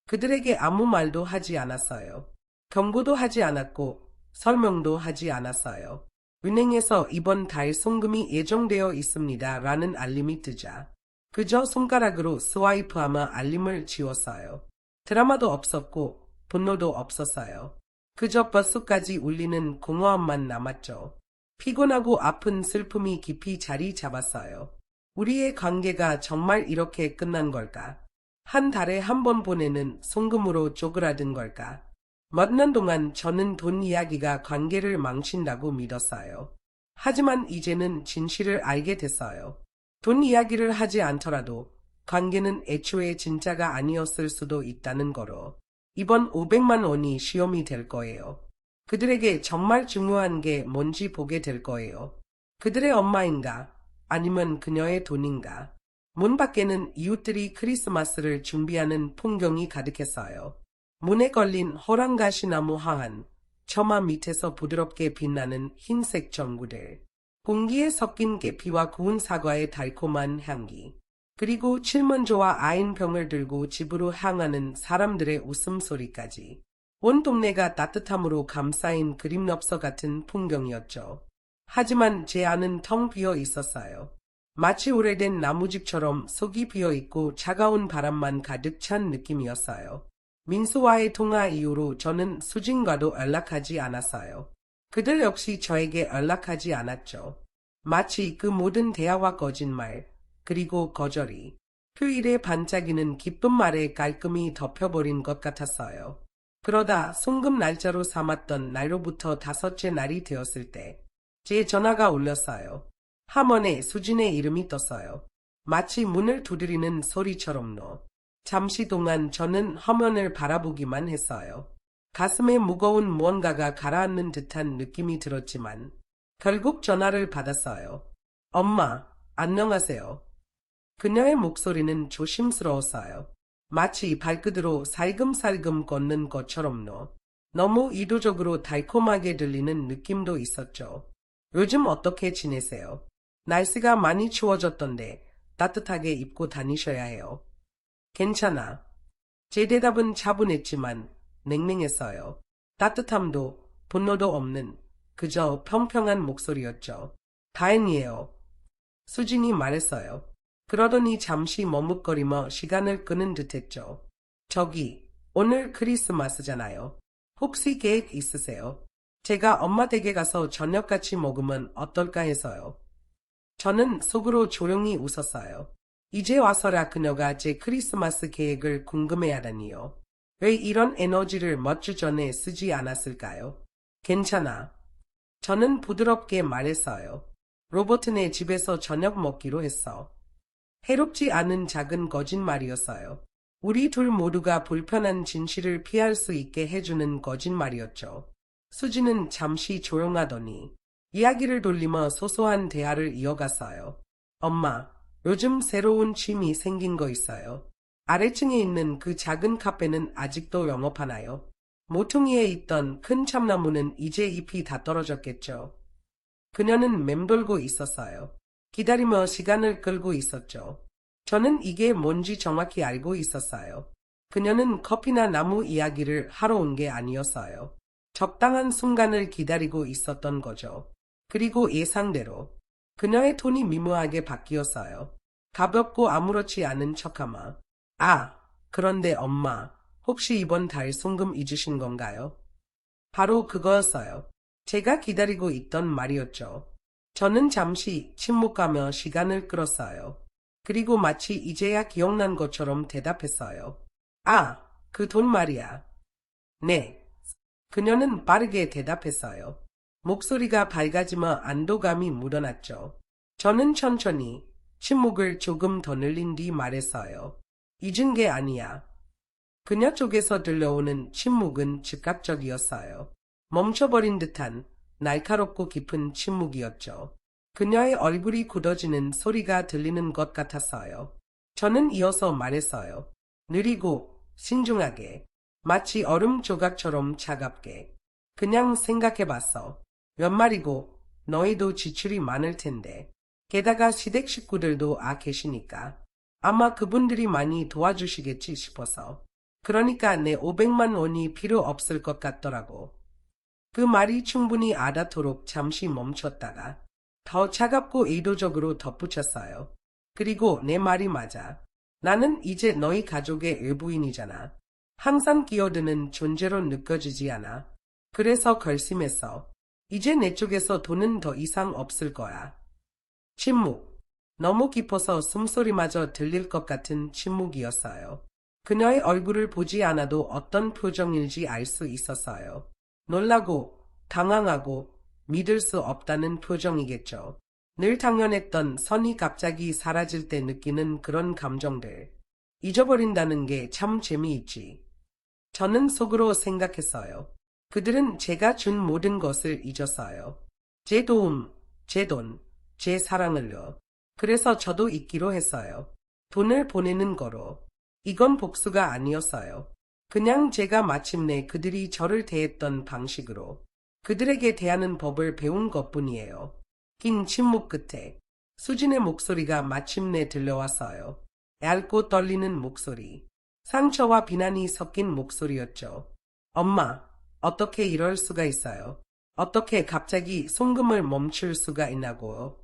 그들에게 아무 말도 하지 않았어요. 경고도 하지 않았고 설명도 하지 않았어요. 은행에서 이번 달 송금이 예정되어 있습니다. 라는 알림이 뜨자 그저 손가락으로 스와이프하며 알림을 지웠어요. 드라마도 없었고 분노도 없었어요. 그저 버스까지 울리는 공허함만 남았죠. 피곤하고 아픈 슬픔이 깊이 자리 잡았어요. 우리의 관계가 정말 이렇게 끝난 걸까? 한 달에 한 번 보내는 송금으로 쪼그라든 걸까? 몇 년 동안 저는 돈 이야기가 관계를 망친다고 믿었어요. 하지만 이제는 진실을 알게 됐어요. 돈 이야기를 하지 않더라도 관계는 애초에 진짜가 아니었을 수도 있다는 거로. 이번 500만 원이 시험이 될 거예요. 그들에게 정말 중요한 게 뭔지 보게 될 거예요. 그들의 엄마인가? 아니면 그녀의 돈인가? 문 밖에는 이웃들이 크리스마스를 준비하는 풍경이 가득했어요. 문에 걸린 호랑가시나무 하한, 처마 밑에서 부드럽게 빛나는 흰색 전구들, 공기에 섞인 계피와 구운 사과의 달콤한 향기, 그리고 칠면조와 아인병을 들고 집으로 향하는 사람들의 웃음소리까지. 온 동네가 따뜻함으로 감싸인 그림엽서 같은 풍경이었죠. 하지만 제 안은 텅 비어 있었어요. 마치 오래된 나무집처럼 속이 비어 있고 차가운 바람만 가득 찬 느낌이었어요. 민수와의 통화 이후로 저는 수진과도 연락하지 않았어요. 그들 역시 저에게 연락하지 않았죠. 마치 그 모든 대화와 거짓말, 그리고 거절이 휴일에 반짝이는 기쁜 말에 깔끔히 덮여버린 것 같았어요. 그러다 송금 날짜로 삼았던 날로부터 5째 날이 되었을 때 제 전화가 울렸어요. 화면에 수진의 이름이 떴어요. 마치 문을 두드리는 소리처럼요. 잠시 동안 저는 화면을 바라보기만 했어요. 가슴에 무거운 무언가가 가라앉는 듯한 느낌이 들었지만 결국 전화를 받았어요. 엄마, 안녕하세요. 그녀의 목소리는 조심스러웠어요. 마치 발끝으로 살금살금 걷는 것처럼요. 너무 의도적으로 달콤하게 들리는 느낌도 있었죠. 요즘 어떻게 지내세요? 날씨가 많이 추워졌던데 따뜻하게 입고 다니셔야 해요. 괜찮아. 제 대답은 차분했지만 냉랭했어요. 따뜻함도 분노도 없는 그저 평평한 목소리였죠. 다행이에요. 수진이 말했어요. 그러더니 잠시 머뭇거리며 시간을 끄는 듯했죠. 저기, 오늘 크리스마스잖아요. 혹시 계획 있으세요? 제가 엄마 댁에 가서 저녁 같이 먹으면 어떨까 해서요. 저는 속으로 조용히 웃었어요. 이제 와서라 그녀가 제 크리스마스 계획을 궁금해하다니요. 왜 이런 에너지를 몇 주 전에 쓰지 않았을까요? 괜찮아. 저는 부드럽게 말했어요. 로버트네 집에서 저녁 먹기로 했어. 해롭지 않은 작은 거짓말이었어요. 우리 둘 모두가 불편한 진실을 피할 수 있게 해주는 거짓말이었죠. 수지는 잠시 조용하더니 이야기를 돌리며 소소한 대화를 이어갔어요. 엄마, 요즘 새로운 취미 생긴 거 있어요. 아래층에 있는 그 작은 카페는 아직도 영업하나요? 모퉁이에 있던 큰 참나무는 이제 잎이 다 떨어졌겠죠. 그녀는 맴돌고 있었어요. 기다리며 시간을 끌고 있었죠. 저는 이게 뭔지 정확히 알고 있었어요. 그녀는 커피나 나무 이야기를 하러 온 게 아니었어요. 적당한 순간을 기다리고 있었던 거죠. 그리고 예상대로 그녀의 톤이 미묘하게 바뀌었어요. 가볍고 아무렇지 않은 척하며 그런데 엄마, 혹시 이번 달 송금 잊으신 건가요? 바로 그거였어요. 제가 기다리고 있던 말이었죠. 저는 잠시 침묵하며 시간을 끌었어요. 그리고 마치 이제야 기억난 것처럼 대답했어요. 그 돈 말이야. 네. 그녀는 빠르게 대답했어요. 목소리가 밝아지며 안도감이 묻어났죠. 저는 천천히 침묵을 조금 더 늘린 뒤 말했어요. 잊은 게 아니야. 그녀 쪽에서 들려오는 침묵은 즉각적이었어요. 멈춰버린 듯한 날카롭고 깊은 침묵이었죠. 그녀의 얼굴이 굳어지는 소리가 들리는 것 같았어요. 저는 이어서 말했어요. 느리고 신중하게, 마치 얼음 조각처럼 차갑게. 그냥 생각해봤어. 연말이고 너희도 지출이 많을 텐데. 게다가 시댁 식구들도 계시니까. 아마 그분들이 많이 도와주시겠지 싶어서. 그러니까 내 500만 원이 필요 없을 것 같더라고. 그 말이 충분히 알아도록 잠시 멈췄다가 더 차갑고 의도적으로 덧붙였어요. 그리고 내 말이 맞아. 나는 이제 너희 가족의 일부인이잖아. 항상 끼어드는 존재로 느껴지지 않아. 그래서 결심했어. 이제 내 쪽에서 돈은 더 이상 없을 거야. 침묵. 너무 깊어서 숨소리마저 들릴 것 같은 침묵이었어요. 그녀의 얼굴을 보지 않아도 어떤 표정인지 알 수 있었어요. 놀라고, 당황하고, 믿을 수 없다는 표정이겠죠. 늘 당연했던 선이 갑자기 사라질 때 느끼는 그런 감정들. 잊어버린다는 게 참 재미있지. 저는 속으로 생각했어요. 그들은 제가 준 모든 것을 잊었어요. 제 도움, 제 돈, 제 사랑을요. 그래서 저도 잊기로 했어요. 돈을 보내는 거로. 이건 복수가 아니었어요. 그냥 제가 마침내 그들이 저를 대했던 방식으로 그들에게 대하는 법을 배운 것뿐이에요. 긴 침묵 끝에 수진의 목소리가 마침내 들려왔어요. 얇고 떨리는 목소리. 상처와 비난이 섞인 목소리였죠. 엄마, 어떻게 이럴 수가 있어요? 어떻게 갑자기 송금을 멈출 수가 있나고요?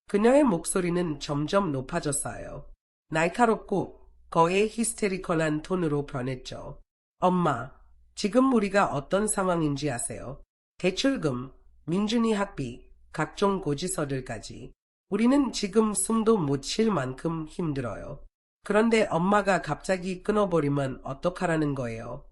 그녀의 목소리는 점점 높아졌어요. 날카롭고 거의 히스테리컬한 톤으로 변했죠. 엄마, 지금 우리가 어떤 상황인지 아세요? 대출금, 민준이 학비, 각종 고지서들까지. 우리는 지금 숨도 못 쉴 만큼 힘들어요. 그런데 엄마가 갑자기 끊어버리면 어떡하라는 거예요?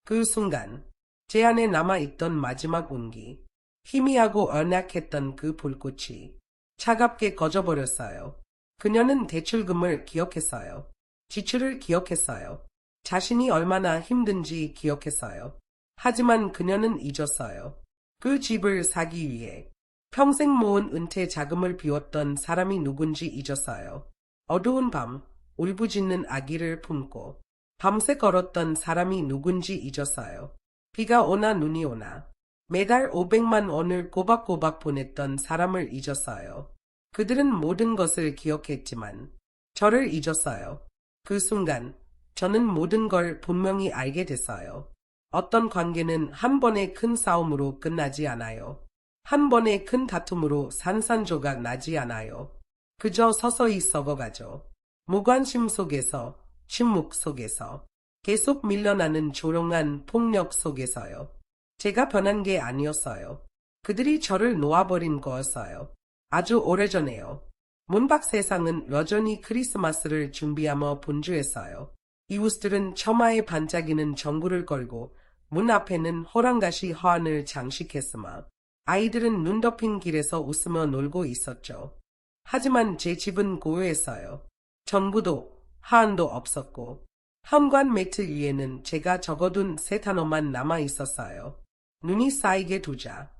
그 순간 제 안에 남아있던 마지막 온기, 희미하고 언약했던 그 불꽃이 차갑게 꺼져버렸어요. 그녀는 대출금을 기억했어요. 지출을 기억했어요. 자신이 얼마나 힘든지 기억했어요. 하지만 그녀는 잊었어요. 그 집을 사기 위해 평생 모은 은퇴 자금을 비웠던 사람이 누군지 잊었어요. 어두운 밤, 울부짖는 아기를 품고 밤새 걸었던 사람이 누군지 잊었어요. 비가 오나 눈이 오나 매달 500만 원을 꼬박꼬박 보냈던 사람을 잊었어요. 그들은 모든 것을 기억했지만 저를 잊었어요. 그 순간 저는 모든 걸 분명히 알게 됐어요. 어떤 관계는 한 번의 큰 싸움으로 끝나지 않아요. 한 번의 큰 다툼으로 산산조각 나지 않아요. 그저 서서히 썩어가죠. 무관심 속에서, 침묵 속에서, 계속 밀려나는 조롱한 폭력 속에서요. 제가 변한 게 아니었어요. 그들이 저를 놓아버린 거였어요. 아주 오래전에요. 문 밖 세상은 여전히 크리스마스를 준비하며 분주했어요. 이웃들은 처마에 반짝이는 전구를 걸고 문 앞에는 호랑가시 화환을 장식했으며 아이들은 눈 덮인 길에서 웃으며 놀고 있었죠. 하지만 제 집은 고요했어요. 전구도 화환도 없었고 현관 매트 위에는 제가 적어둔 세 단어만 남아 있었어요. 눈이 쌓이게 두자.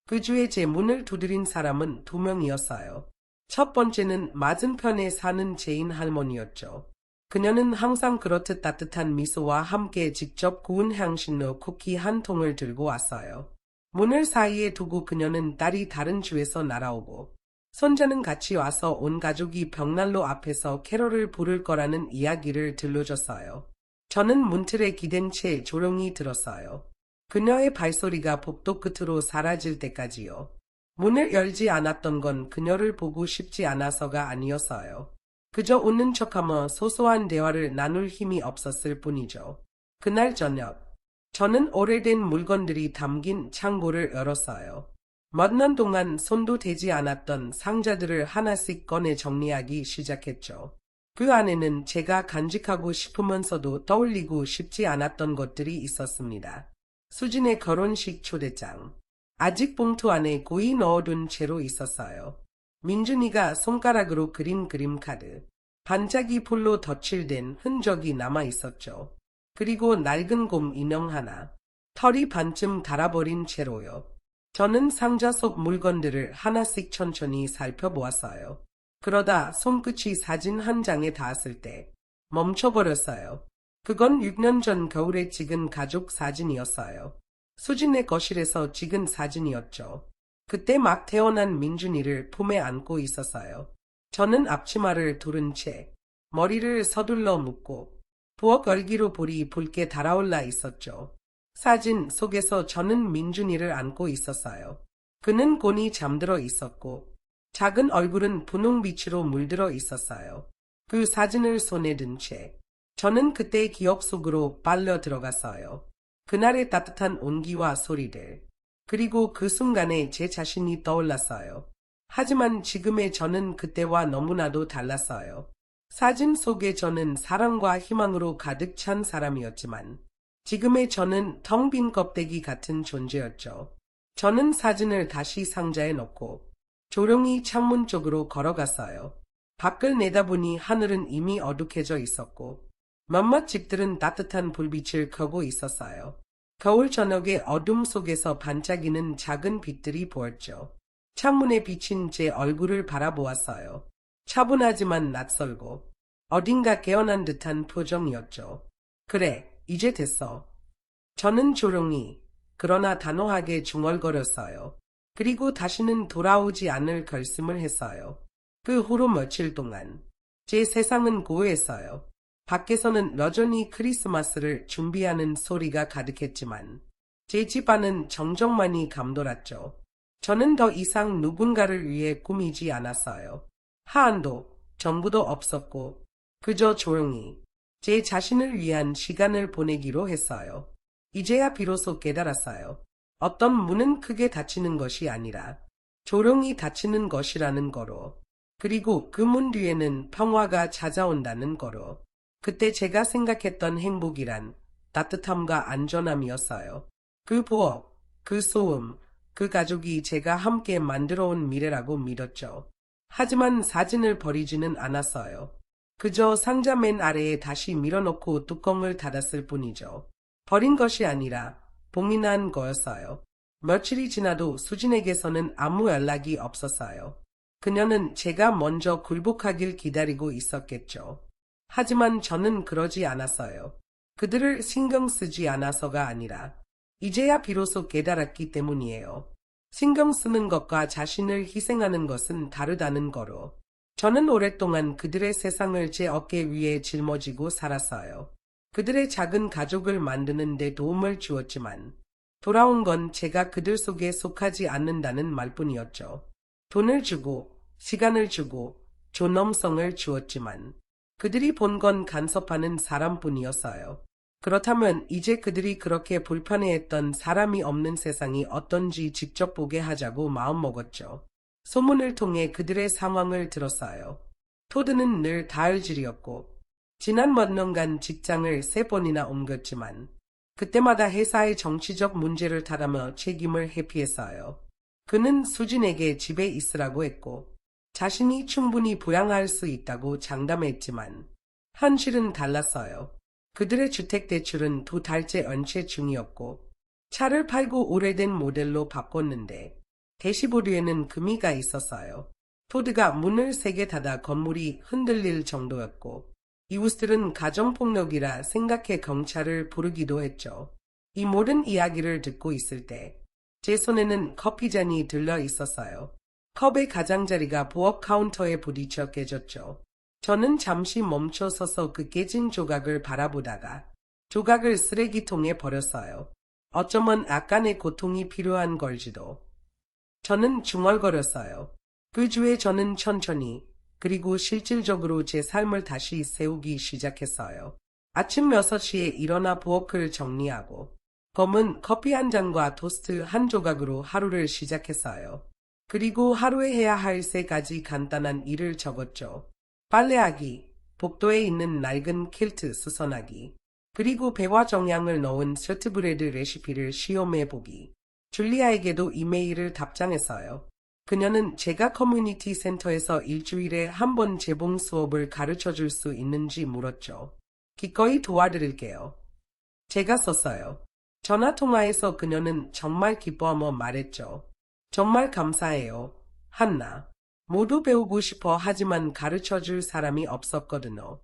그 주에 제 문을 두드린 사람은 2명이었어요. 첫 번째는 맞은편에 사는 제인 할머니였죠. 그녀는 항상 그렇듯 따뜻한 미소와 함께 직접 구운 향신료 쿠키 한 통을 들고 왔어요. 문을 사이에 두고 그녀는 딸이 다른 주에서 날아오고 손자는 같이 와서 온 가족이 벽난로 앞에서 캐롤을 부를 거라는 이야기를 들려줬어요. 저는 문틀에 기댄 채 조용히 들었어요. 그녀의 발소리가 복도 끝으로 사라질 때까지요. 문을 열지 않았던 건 그녀를 보고 싶지 않아서가 아니었어요. 그저 웃는 척하며 소소한 대화를 나눌 힘이 없었을 뿐이죠. 그날 저녁, 저는 오래된 물건들이 담긴 창고를 열었어요. 몇 년 동안 손도 대지 않았던 상자들을 하나씩 꺼내 정리하기 시작했죠. 그 안에는 제가 간직하고 싶으면서도 떠올리고 싶지 않았던 것들이 있었습니다. 수진의 결혼식 초대장. 아직 봉투 안에 고이 넣어둔 채로 있었어요. 민준이가 손가락으로 그린 그림 카드. 반짝이 풀로 덧칠된 흔적이 남아 있었죠. 그리고 낡은 곰 인형 하나. 털이 반쯤 달아버린 채로요. 저는 상자 속 물건들을 하나씩 천천히 살펴보았어요. 그러다 손끝이 사진 한 장에 닿았을 때 멈춰버렸어요. 그건 6년 전 겨울에 찍은 가족 사진이었어요. 수진의 거실에서 찍은 사진이었죠. 그때 막 태어난 민준이를 품에 안고 있었어요. 저는 앞치마를 두른 채 머리를 서둘러 묶고 부엌 얼기로 볼이 붉게 달아올라 있었죠. 사진 속에서 저는 민준이를 안고 있었어요. 그는 곤히 잠들어 있었고 작은 얼굴은 분홍빛으로 물들어 있었어요. 그 사진을 손에 든 채 저는 그때의 기억 속으로 빨려 들어갔어요. 그날의 따뜻한 온기와 소리들, 그리고 그 순간에 제 자신이 떠올랐어요. 하지만 지금의 저는 그때와 너무나도 달랐어요. 사진 속의 저는 사랑과 희망으로 가득 찬 사람이었지만 지금의 저는 텅 빈 껍데기 같은 존재였죠. 저는 사진을 다시 상자에 넣고 조용히 창문 쪽으로 걸어갔어요. 밖을 내다보니 하늘은 이미 어둑해져 있었고 몇몇 집들은 따뜻한 불빛을 켜고 있었어요. 겨울 저녁의 어둠 속에서 반짝이는 작은 빛들이 보였죠. 창문에 비친 제 얼굴을 바라보았어요. 차분하지만 낯설고 어딘가 깨어난 듯한 표정이었죠. 그래, 이제 됐어. 저는 조용히 그러나 단호하게 중얼거렸어요. 그리고 다시는 돌아오지 않을 결심을 했어요. 그 후로 며칠 동안 제 세상은 고요했어요. 밖에서는 여전히 크리스마스를 준비하는 소리가 가득했지만 제 집안은 정적만이 감돌았죠. 저는 더 이상 누군가를 위해 꾸미지 않았어요. 하안도 정부도 없었고 그저 조용히 제 자신을 위한 시간을 보내기로 했어요. 이제야 비로소 깨달았어요. 어떤 문은 크게 닫히는 것이 아니라 조용히 닫히는 것이라는 거로, 그리고 그 문 뒤에는 평화가 찾아온다는 거로. 그때 제가 생각했던 행복이란 따뜻함과 안전함이었어요. 그 부엌, 그 소음, 그 가족이 제가 함께 만들어온 미래라고 믿었죠. 하지만 사진을 버리지는 않았어요. 그저 상자 맨 아래에 다시 밀어넣고 뚜껑을 닫았을 뿐이죠. 버린 것이 아니라 봉인한 거였어요. 며칠이 지나도 수진에게서는 아무 연락이 없었어요. 그녀는 제가 먼저 굴복하길 기다리고 있었겠죠. 하지만 저는 그러지 않았어요. 그들을 신경 쓰지 않아서가 아니라 이제야 비로소 깨달았기 때문이에요. 신경 쓰는 것과 자신을 희생하는 것은 다르다는 거로. 저는 오랫동안 그들의 세상을 제 어깨 위에 짊어지고 살았어요. 그들의 작은 가족을 만드는 데 도움을 주었지만 돌아온 건 제가 그들 속에 속하지 않는다는 말뿐이었죠. 돈을 주고 시간을 주고 존엄성을 주었지만 그들이 본 건 간섭하는 사람뿐이었어요. 그렇다면 이제 그들이 그렇게 불편해했던 사람이 없는 세상이 어떤지 직접 보게 하자고 마음먹었죠. 소문을 통해 그들의 상황을 들었어요. 토드는 늘 다혈질이었고 지난 몇 년간 직장을 3번이나 옮겼지만 그때마다 회사의 정치적 문제를 탓하며 책임을 회피했어요. 그는 수진에게 집에 있으라고 했고 자신이 충분히 부양할 수 있다고 장담했지만 현실은 달랐어요. 그들의 주택대출은 2달째 연체 중이었고 차를 팔고 오래된 모델로 바꿨는데 대시보드에는 금이가 있었어요. 토드가 문을 세게 닫아 건물이 흔들릴 정도였고 이웃들은 가정폭력이라 생각해 경찰을 부르기도 했죠. 이 모든 이야기를 듣고 있을 때 제 손에는 커피잔이 들려 있었어요. 컵의 가장자리가 부엌 카운터에 부딪혀 깨졌죠. 저는 잠시 멈춰 서서 그 깨진 조각을 바라보다가 조각을 쓰레기통에 버렸어요. 어쩌면 약간의 고통이 필요한 걸지도. 저는 중얼거렸어요. 그 주에 저는 천천히 그리고 실질적으로 제 삶을 다시 세우기 시작했어요. 아침 6시에 일어나 부엌을 정리하고 검은 커피 한 잔과 토스트 한 조각으로 하루를 시작했어요. 그리고 하루에 해야 할 3가지 간단한 일을 적었죠. 빨래하기, 복도에 있는 낡은 킬트 수선하기, 그리고 배와 정향을 넣은 셔트브레드 레시피를 시험해보기. 줄리아에게도 이메일을 답장했어요. 그녀는 제가 커뮤니티 센터에서 일주일에 한 번 재봉 수업을 가르쳐줄 수 있는지 물었죠. 기꺼이 도와드릴게요. 제가 썼어요. 전화통화에서 그녀는 정말 기뻐하며 말했죠. 정말 감사해요, 한나. 모두 배우고 싶어 하지만 가르쳐줄 사람이 없었거든요.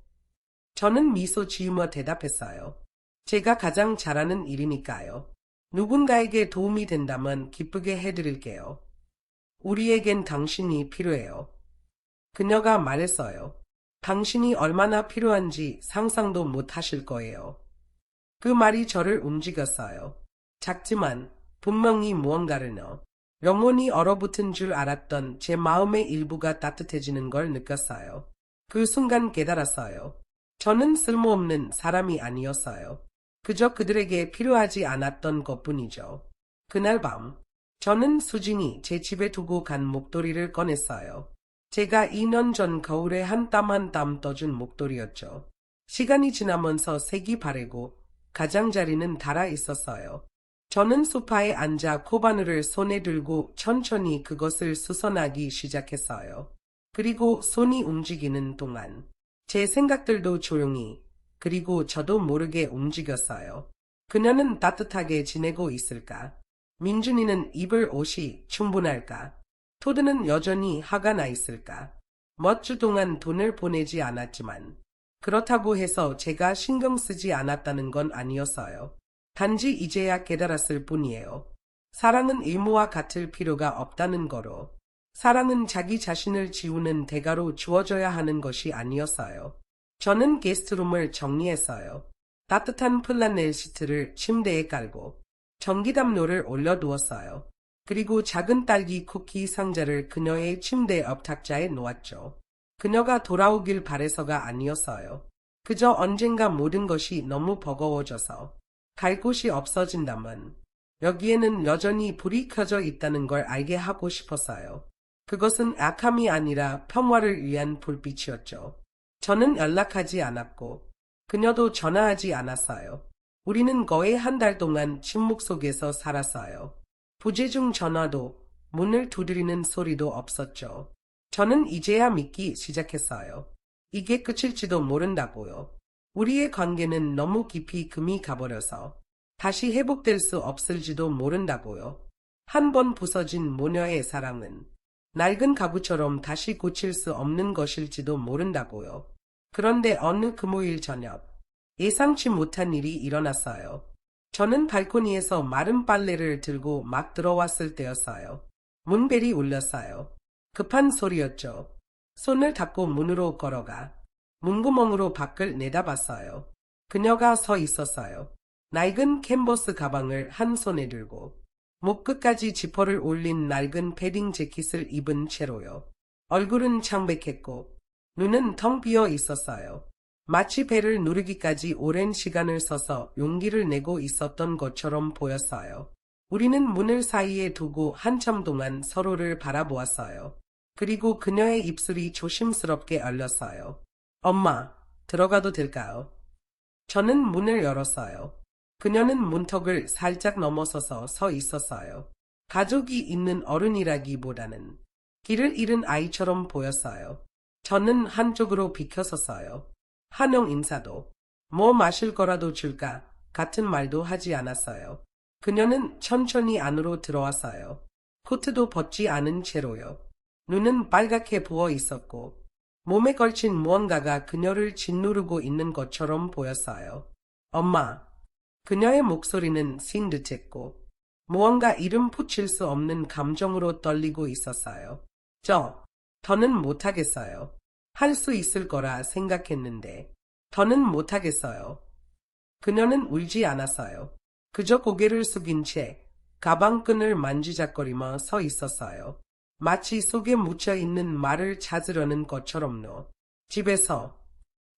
저는 미소 지으며 대답했어요. 제가 가장 잘하는 일이니까요. 누군가에게 도움이 된다면 기쁘게 해드릴게요. 우리에겐 당신이 필요해요. 그녀가 말했어요. 당신이 얼마나 필요한지 상상도 못 하실 거예요. 그 말이 저를 움직였어요. 작지만 분명히 무언가를 넣어 영혼이 얼어붙은 줄 알았던 제 마음의 일부가 따뜻해지는 걸 느꼈어요. 그 순간 깨달았어요. 저는 쓸모없는 사람이 아니었어요. 그저 그들에게 필요하지 않았던 것뿐이죠. 그날 밤 저는 수진이 제 집에 두고 간 목도리를 꺼냈어요. 제가 2년 전 겨울에 한 땀 한 땀 떠준 목도리였죠. 시간이 지나면서 색이 바래고 가장자리는 닳아 있었어요. 저는 소파에 앉아 코바늘을 손에 들고 천천히 그것을 수선하기 시작했어요. 그리고 손이 움직이는 동안 제 생각들도 조용히 그리고 저도 모르게 움직였어요. 그녀는 따뜻하게 지내고 있을까? 민준이는 입을 옷이 충분할까? 토드는 여전히 화가 나 있을까? 몇 주 동안 돈을 보내지 않았지만 그렇다고 해서 제가 신경 쓰지 않았다는 건 아니었어요. 단지 이제야 깨달았을 뿐이에요. 사랑은 의무와 같을 필요가 없다는 거로. 사랑은 자기 자신을 지우는 대가로 주어져야 하는 것이 아니었어요. 저는 게스트룸을 정리했어요. 따뜻한 플라넬 시트를 침대에 깔고 전기담요를 올려두었어요. 그리고 작은 딸기 쿠키 상자를 그녀의 침대 옆 탁자에 놓았죠. 그녀가 돌아오길 바래서가 아니었어요. 그저 언젠가 모든 것이 너무 버거워져서 갈 곳이 없어진다면 여기에는 여전히 불이 켜져 있다는 걸 알게 하고 싶었어요. 그것은 악함이 아니라 평화를 위한 불빛이었죠. 저는 연락하지 않았고 그녀도 전화하지 않았어요. 우리는 거의 한 달 동안 침묵 속에서 살았어요. 부재중 전화도 문을 두드리는 소리도 없었죠. 저는 이제야 믿기 시작했어요. 이게 끝일지도 모른다고요. 우리의 관계는 너무 깊이 금이 가버려서 다시 회복될 수 없을지도 모른다고요. 한 번 부서진 모녀의 사랑은 낡은 가구처럼 다시 고칠 수 없는 것일지도 모른다고요. 그런데 어느 금요일 저녁 예상치 못한 일이 일어났어요. 저는 발코니에서 마른 빨래를 들고 막 들어왔을 때였어요. 문벨이 울렸어요. 급한 소리였죠. 손을 닦고 문으로 걸어가 문구멍으로 밖을 내다봤어요. 그녀가 서 있었어요. 낡은 캔버스 가방을 한 손에 들고 목 끝까지 지퍼를 올린 낡은 패딩 재킷을 입은 채로요. 얼굴은 창백했고 눈은 텅 비어 있었어요. 마치 배를 누르기까지 오랜 시간을 서서 용기를 내고 있었던 것처럼 보였어요. 우리는 문을 사이에 두고 한참 동안 서로를 바라보았어요. 그리고 그녀의 입술이 조심스럽게 열렸어요. 엄마, 들어가도 될까요? 저는 문을 열었어요. 그녀는 문턱을 살짝 넘어서서 서 있었어요. 가족이 있는 어른이라기보다는 길을 잃은 아이처럼 보였어요. 저는 한쪽으로 비켜섰어요. 한영 인사도 뭐 마실 거라도 줄까 같은 말도 하지 않았어요. 그녀는 천천히 안으로 들어왔어요. 코트도 벗지 않은 채로요. 눈은 빨갛게 부어 있었고 몸에 걸친 무언가가 그녀를 짓누르고 있는 것처럼 보였어요. 엄마. 그녀의 목소리는 쉰 듯했고 무언가 이름 붙일 수 없는 감정으로 떨리고 있었어요. 더는 못하겠어요. 할 수 있을 거라 생각했는데 더는 못하겠어요. 그녀는 울지 않았어요. 그저 고개를 숙인 채 가방끈을 만지작거리며 서 있었어요. 마치 속에 묻혀있는 말을 찾으려는 것처럼요. 집에서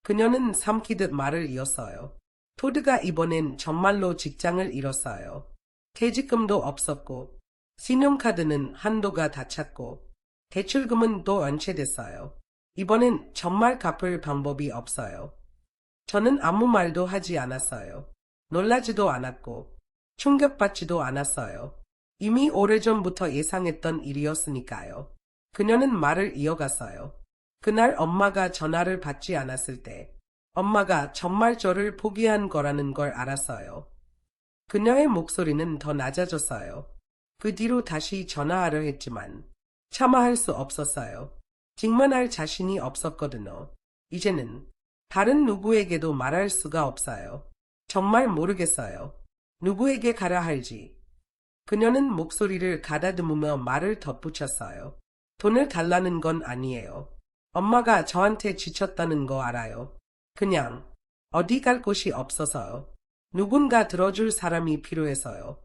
그녀는 삼키듯 말을 이었어요. 토드가 이번엔 정말로 직장을 잃었어요. 퇴직금도 없었고 신용카드는 한도가 다 찼고 대출금은 또 연체됐어요. 이번엔 정말 갚을 방법이 없어요. 저는 아무 말도 하지 않았어요. 놀라지도 않았고 충격받지도 않았어요. 이미 오래전부터 예상했던 일이었으니까요. 그녀는 말을 이어갔어요. 그날 엄마가 전화를 받지 않았을 때 엄마가 정말 저를 포기한 거라는 걸 알았어요. 그녀의 목소리는 더 낮아졌어요. 그 뒤로 다시 전화하려 했지만 차마 할 수 없었어요. 직만할 자신이 없었거든요. 이제는 다른 누구에게도 말할 수가 없어요. 정말 모르겠어요. 누구에게 가라 할지. 그녀는 목소리를 가다듬으며 말을 덧붙였어요. 돈을 달라는 건 아니에요. 엄마가 저한테 지쳤다는 거 알아요. 그냥 어디 갈 곳이 없어서요. 누군가 들어줄 사람이 필요해서요.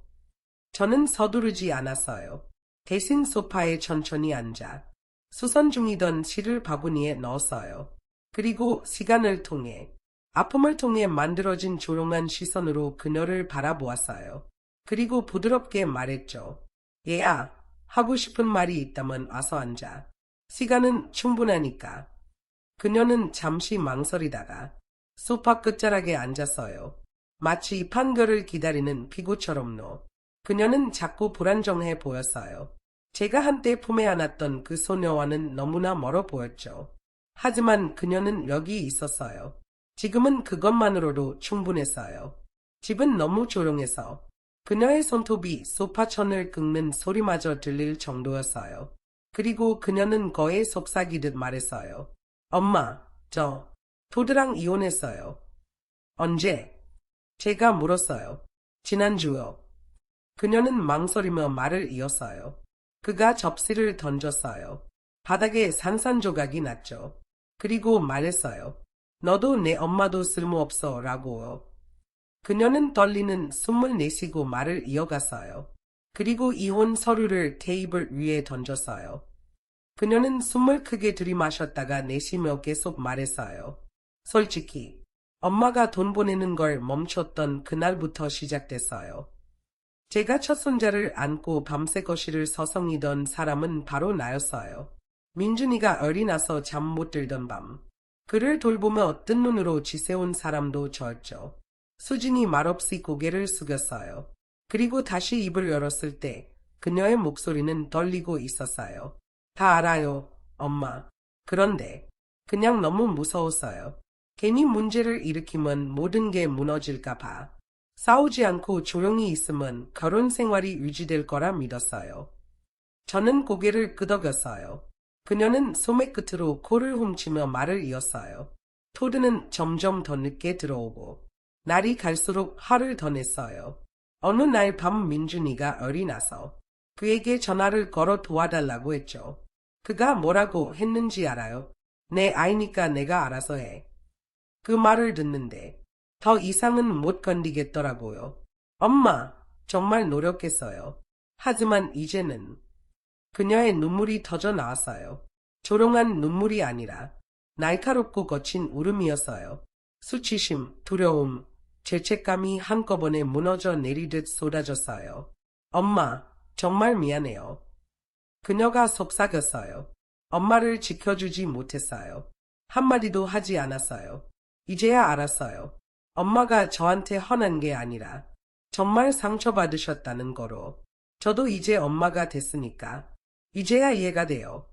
저는 서두르지 않았어요. 대신 소파에 천천히 앉아 수선 중이던 실을 바구니에 넣었어요. 그리고 시간을 통해, 아픔을 통해 만들어진 조용한 시선으로 그녀를 바라보았어요. 그리고 부드럽게 말했죠. 얘야, 하고 싶은 말이 있다면 와서 앉아. 시간은 충분하니까. 그녀는 잠시 망설이다가 소파 끝자락에 앉았어요. 마치 판결을 기다리는 피고처럼요. 그녀는 자꾸 불안정해 보였어요. 제가 한때 품에 안았던 그 소녀와는 너무나 멀어 보였죠. 하지만 그녀는 여기 있었어요. 지금은 그것만으로도 충분했어요. 집은 너무 조용해서 그녀의 손톱이 소파천을 긁는 소리마저 들릴 정도였어요. 그리고 그녀는 거의 속삭이듯 말했어요. 엄마, 저 토드랑 이혼했어요. 언제? 제가 물었어요. 지난주요. 그녀는 망설이며 말을 이었어요. 그가 접시를 던졌어요. 바닥에 산산조각이 났죠. 그리고 말했어요. 너도 내 엄마도 쓸모없어 라고요. 그녀는 떨리는 숨을 내쉬고 말을 이어갔어요. 그리고 이혼 서류를 테이블 위에 던졌어요. 그녀는 숨을 크게 들이마셨다가 내쉬며 계속 말했어요. 솔직히 엄마가 돈 보내는 걸 멈췄던 그날부터 시작됐어요. 제가 첫 손자를 안고 밤새 거실을 서성이던 사람은 바로 나였어요. 민준이가 어린아서 잠 못 들던 밤. 그를 돌보며 뜬 눈으로 지새운 사람도 저였죠. 수진이 말없이 고개를 숙였어요. 그리고 다시 입을 열었을 때 그녀의 목소리는 떨리고 있었어요. 다 알아요, 엄마. 그런데 그냥 너무 무서웠어요. 괜히 문제를 일으키면 모든 게 무너질까 봐. 싸우지 않고 조용히 있으면 결혼 생활이 유지될 거라 믿었어요. 저는 고개를 끄덕였어요. 그녀는 소매 끝으로 코를 훔치며 말을 이었어요. 토드는 점점 더 늦게 들어오고 날이 갈수록 화를 더 냈어요. 어느 날 밤 민준이가 어리나서 그에게 전화를 걸어 도와달라고 했죠. 그가 뭐라고 했는지 알아요? 내 아이니까 내가 알아서 해. 그 말을 듣는데 더 이상은 못 견디겠더라고요. 엄마, 정말 노력했어요. 하지만 이제는 그녀의 눈물이 터져 나왔어요. 조롱한 눈물이 아니라 날카롭고 거친 울음이었어요. 수치심, 두려움, 죄책감이 한꺼번에 무너져 내리듯 쏟아졌어요. 엄마, 정말 미안해요. 그녀가 속삭였어요. 엄마를 지켜주지 못했어요. 한마디도 하지 않았어요. 이제야 알았어요. 엄마가 저한테 헌한 게 아니라 정말 상처받으셨다는 거로. 저도 이제 엄마가 됐으니까 이제야 이해가 돼요.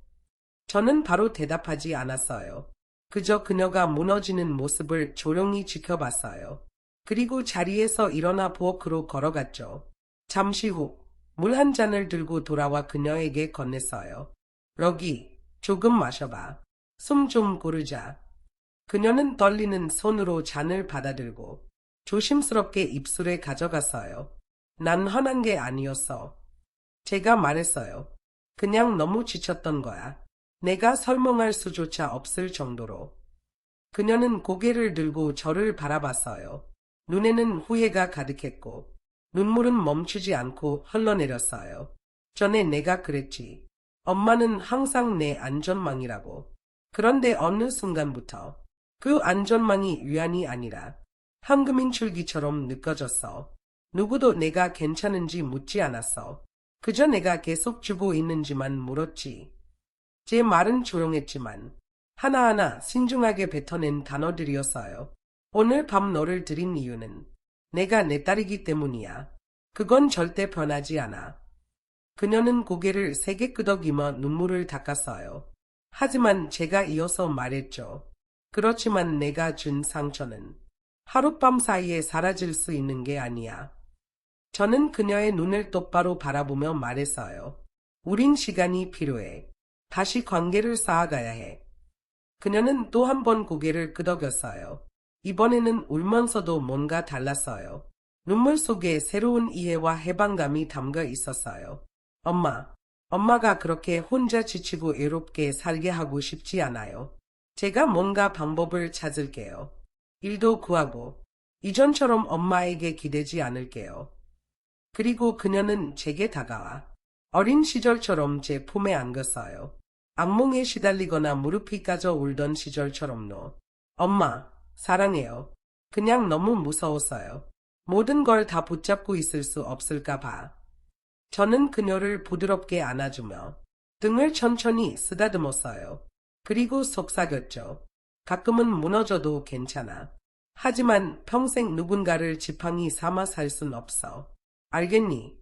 저는 바로 대답하지 않았어요. 그저 그녀가 무너지는 모습을 조용히 지켜봤어요. 그리고 자리에서 일어나 부엌으로 걸어갔죠. 잠시 후 물 한 잔을 들고 돌아와 그녀에게 건넸어요. 러기, 조금 마셔봐. 숨 좀 고르자. 그녀는 떨리는 손으로 잔을 받아들고 조심스럽게 입술에 가져갔어요. 난 헌한 게 아니었어. 제가 말했어요. 그냥 너무 지쳤던 거야. 내가 설명할 수조차 없을 정도로. 그녀는 고개를 들고 저를 바라봤어요. 눈에는 후회가 가득했고 눈물은 멈추지 않고 흘러내렸어요. 전에 내가 그랬지. 엄마는 항상 내 안전망이라고. 그런데 어느 순간부터 그 안전망이 위안이 아니라 황금인 줄기처럼 느껴졌어. 누구도 내가 괜찮은지 묻지 않았어. 그저 내가 계속 주고 있는지만 물었지. 제 말은 조용했지만 하나하나 신중하게 뱉어낸 단어들이었어요. 오늘 밤 너를 들인 이유는 내가 내 딸이기 때문이야. 그건 절대 변하지 않아. 그녀는 고개를 세게 끄덕이며 눈물을 닦았어요. 하지만 제가 이어서 말했죠. 그렇지만 내가 준 상처는 하룻밤 사이에 사라질 수 있는 게 아니야. 저는 그녀의 눈을 똑바로 바라보며 말했어요. 우린 시간이 필요해. 다시 관계를 쌓아가야 해. 그녀는 또 한 번 고개를 끄덕였어요. 이번에는 울면서도 뭔가 달랐어요. 눈물 속에 새로운 이해와 해방감이 담겨 있었어요. 엄마, 엄마가 그렇게 혼자 지치고 외롭게 살게 하고 싶지 않아요. 제가 뭔가 방법을 찾을게요. 일도 구하고 이전처럼 엄마에게 기대지 않을게요. 그리고 그녀는 제게 다가와 어린 시절처럼 제 품에 안겼어요. 악몽에 시달리거나 무릎이 까져 울던 시절처럼요. 엄마, 사랑해요. 그냥 너무 무서웠어요. 모든 걸 다 붙잡고 있을 수 없을까 봐. 저는 그녀를 부드럽게 안아주며 등을 천천히 쓰다듬었어요. 그리고 속삭였죠. 가끔은 무너져도 괜찮아. 하지만 평생 누군가를 지팡이 삼아 살 순 없어. 알겠니?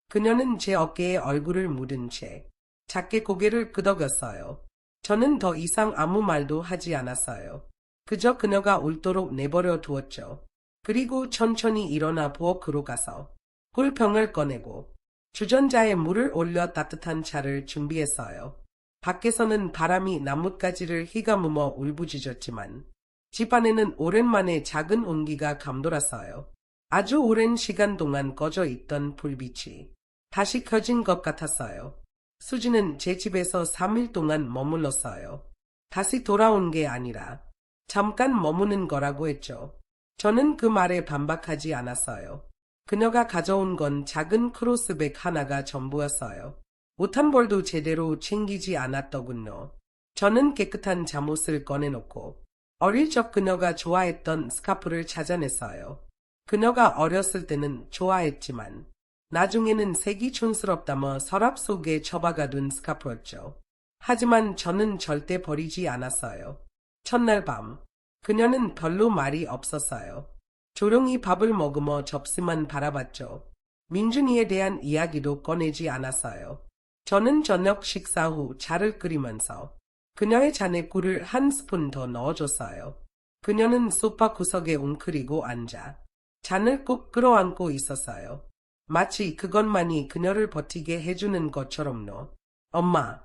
그녀는 제 어깨에 얼굴을 묻은 채 작게 고개를 끄덕였어요. 저는 더 이상 아무 말도 하지 않았어요. 그저 그녀가 울도록 내버려 두었죠. 그리고 천천히 일어나 부엌으로 가서 꿀병을 꺼내고 주전자에 물을 올려 따뜻한 차를 준비했어요. 밖에서는 바람이 나뭇가지를 휘가무며 울부짖었지만 집 안에는 오랜만에 작은 온기가 감돌았어요. 아주 오랜 시간 동안 꺼져 있던 불빛이 다시 켜진 것 같았어요. 수지는 제 집에서 3일 동안 머물렀어요. 다시 돌아온 게 아니라 잠깐 머무는 거라고 했죠. 저는 그 말에 반박하지 않았어요. 그녀가 가져온 건 작은 크로스백 하나가 전부였어요. 옷 한 벌도 제대로 챙기지 않았더군요. 저는 깨끗한 잠옷을 꺼내놓고 어릴 적 그녀가 좋아했던 스카프를 찾아냈어요. 그녀가 어렸을 때는 좋아했지만 나중에는 색이 촌스럽다며 서랍 속에 처박아둔 스카프였죠. 하지만 저는 절대 버리지 않았어요. 첫날 밤, 그녀는 별로 말이 없었어요. 조용히 밥을 먹으며 접시만 바라봤죠. 민준이에 대한 이야기도 꺼내지 않았어요. 저는 저녁 식사 후 차를 끓이면서 그녀의 잔에 꿀을 한 스푼 더 넣어줬어요. 그녀는 소파 구석에 웅크리고 앉아 잔을 꼭 끌어안고 있었어요. 마치 그것만이 그녀를 버티게 해주는 것처럼요. 엄마.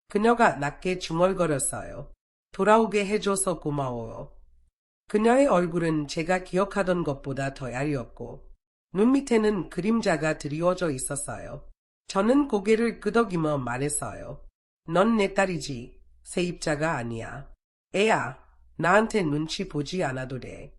그녀가 낮게 중얼거렸어요. 돌아오게 해줘서 고마워요. 그녀의 얼굴은 제가 기억하던 것보다 더 야리었고 눈 밑에는 그림자가 드리워져 있었어요. 저는 고개를 끄덕이며 말했어요. 넌 내 딸이지. 세입자가 아니야. 애야, 나한테 눈치 보지 않아도 돼.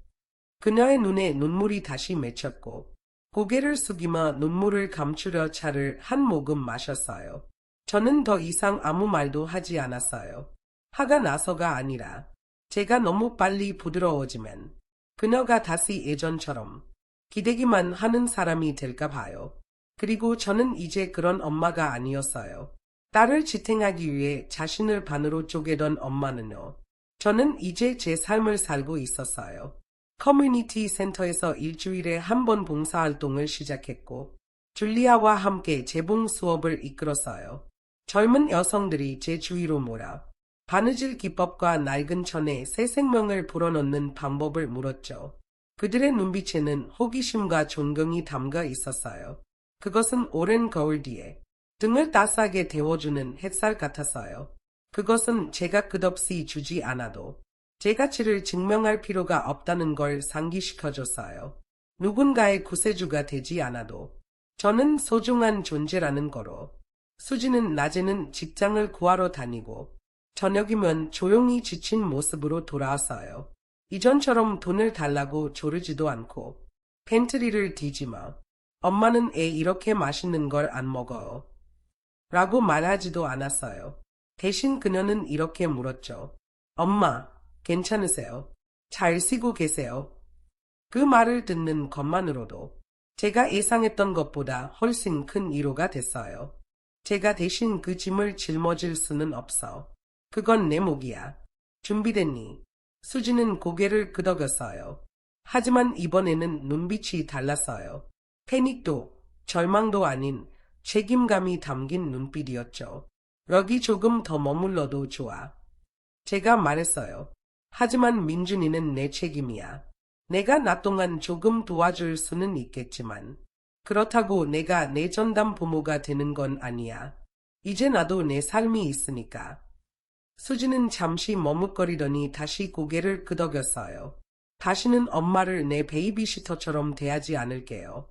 그녀의 눈에 눈물이 다시 맺혔고 고개를 숙이며 눈물을 감추려 차를 한 모금 마셨어요. 저는 더 이상 아무 말도 하지 않았어요. 화가 나서가 아니라 제가 너무 빨리 부드러워지면 그녀가 다시 예전처럼 기대기만 하는 사람이 될까 봐요. 그리고 저는 이제 그런 엄마가 아니었어요. 딸을 지탱하기 위해 자신을 반으로 쪼개던 엄마는요. 저는 이제 제 삶을 살고 있었어요. 커뮤니티 센터에서 일주일에 한 번 봉사활동을 시작했고 줄리아와 함께 재봉 수업을 이끌었어요. 젊은 여성들이 제 주위로 몰아 바느질 기법과 낡은 천에 새 생명을 불어넣는 방법을 물었죠. 그들의 눈빛에는 호기심과 존경이 담겨 있었어요. 그것은 오랜 거울 뒤에 등을 따스하게 데워주는 햇살 같았어요. 그것은 제가 끝없이 주지 않아도 제 가치를 증명할 필요가 없다는 걸 상기시켜줬어요. 누군가의 구세주가 되지 않아도 저는 소중한 존재라는 거로. 수지는 낮에는 직장을 구하러 다니고 저녁이면 조용히 지친 모습으로 돌아왔어요. 이전처럼 돈을 달라고 조르지도 않고 팬트리를 뒤지며 엄마는 애 이렇게 맛있는 걸 안 먹어요. 라고 말하지도 않았어요. 대신 그녀는 이렇게 물었죠. 엄마, 괜찮으세요? 잘 쉬고 계세요? 그 말을 듣는 것만으로도 제가 예상했던 것보다 훨씬 큰 위로가 됐어요. 제가 대신 그 짐을 짊어질 수는 없어. 그건 내 몫이야. 준비됐니? 수지는 고개를 끄덕였어요. 하지만 이번에는 눈빛이 달랐어요. 패닉도 절망도 아닌 책임감이 담긴 눈빛이었죠. 여기 조금 더 머물러도 좋아. 제가 말했어요. 하지만 민준이는 내 책임이야. 내가 나 동안 조금 도와줄 수는 있겠지만 그렇다고 내가 내 전담 부모가 되는 건 아니야. 이제 나도 내 삶이 있으니까. 수지는 잠시 머뭇거리더니 다시 고개를 끄덕였어요. 다시는 엄마를 내 베이비시터처럼 대하지 않을게요.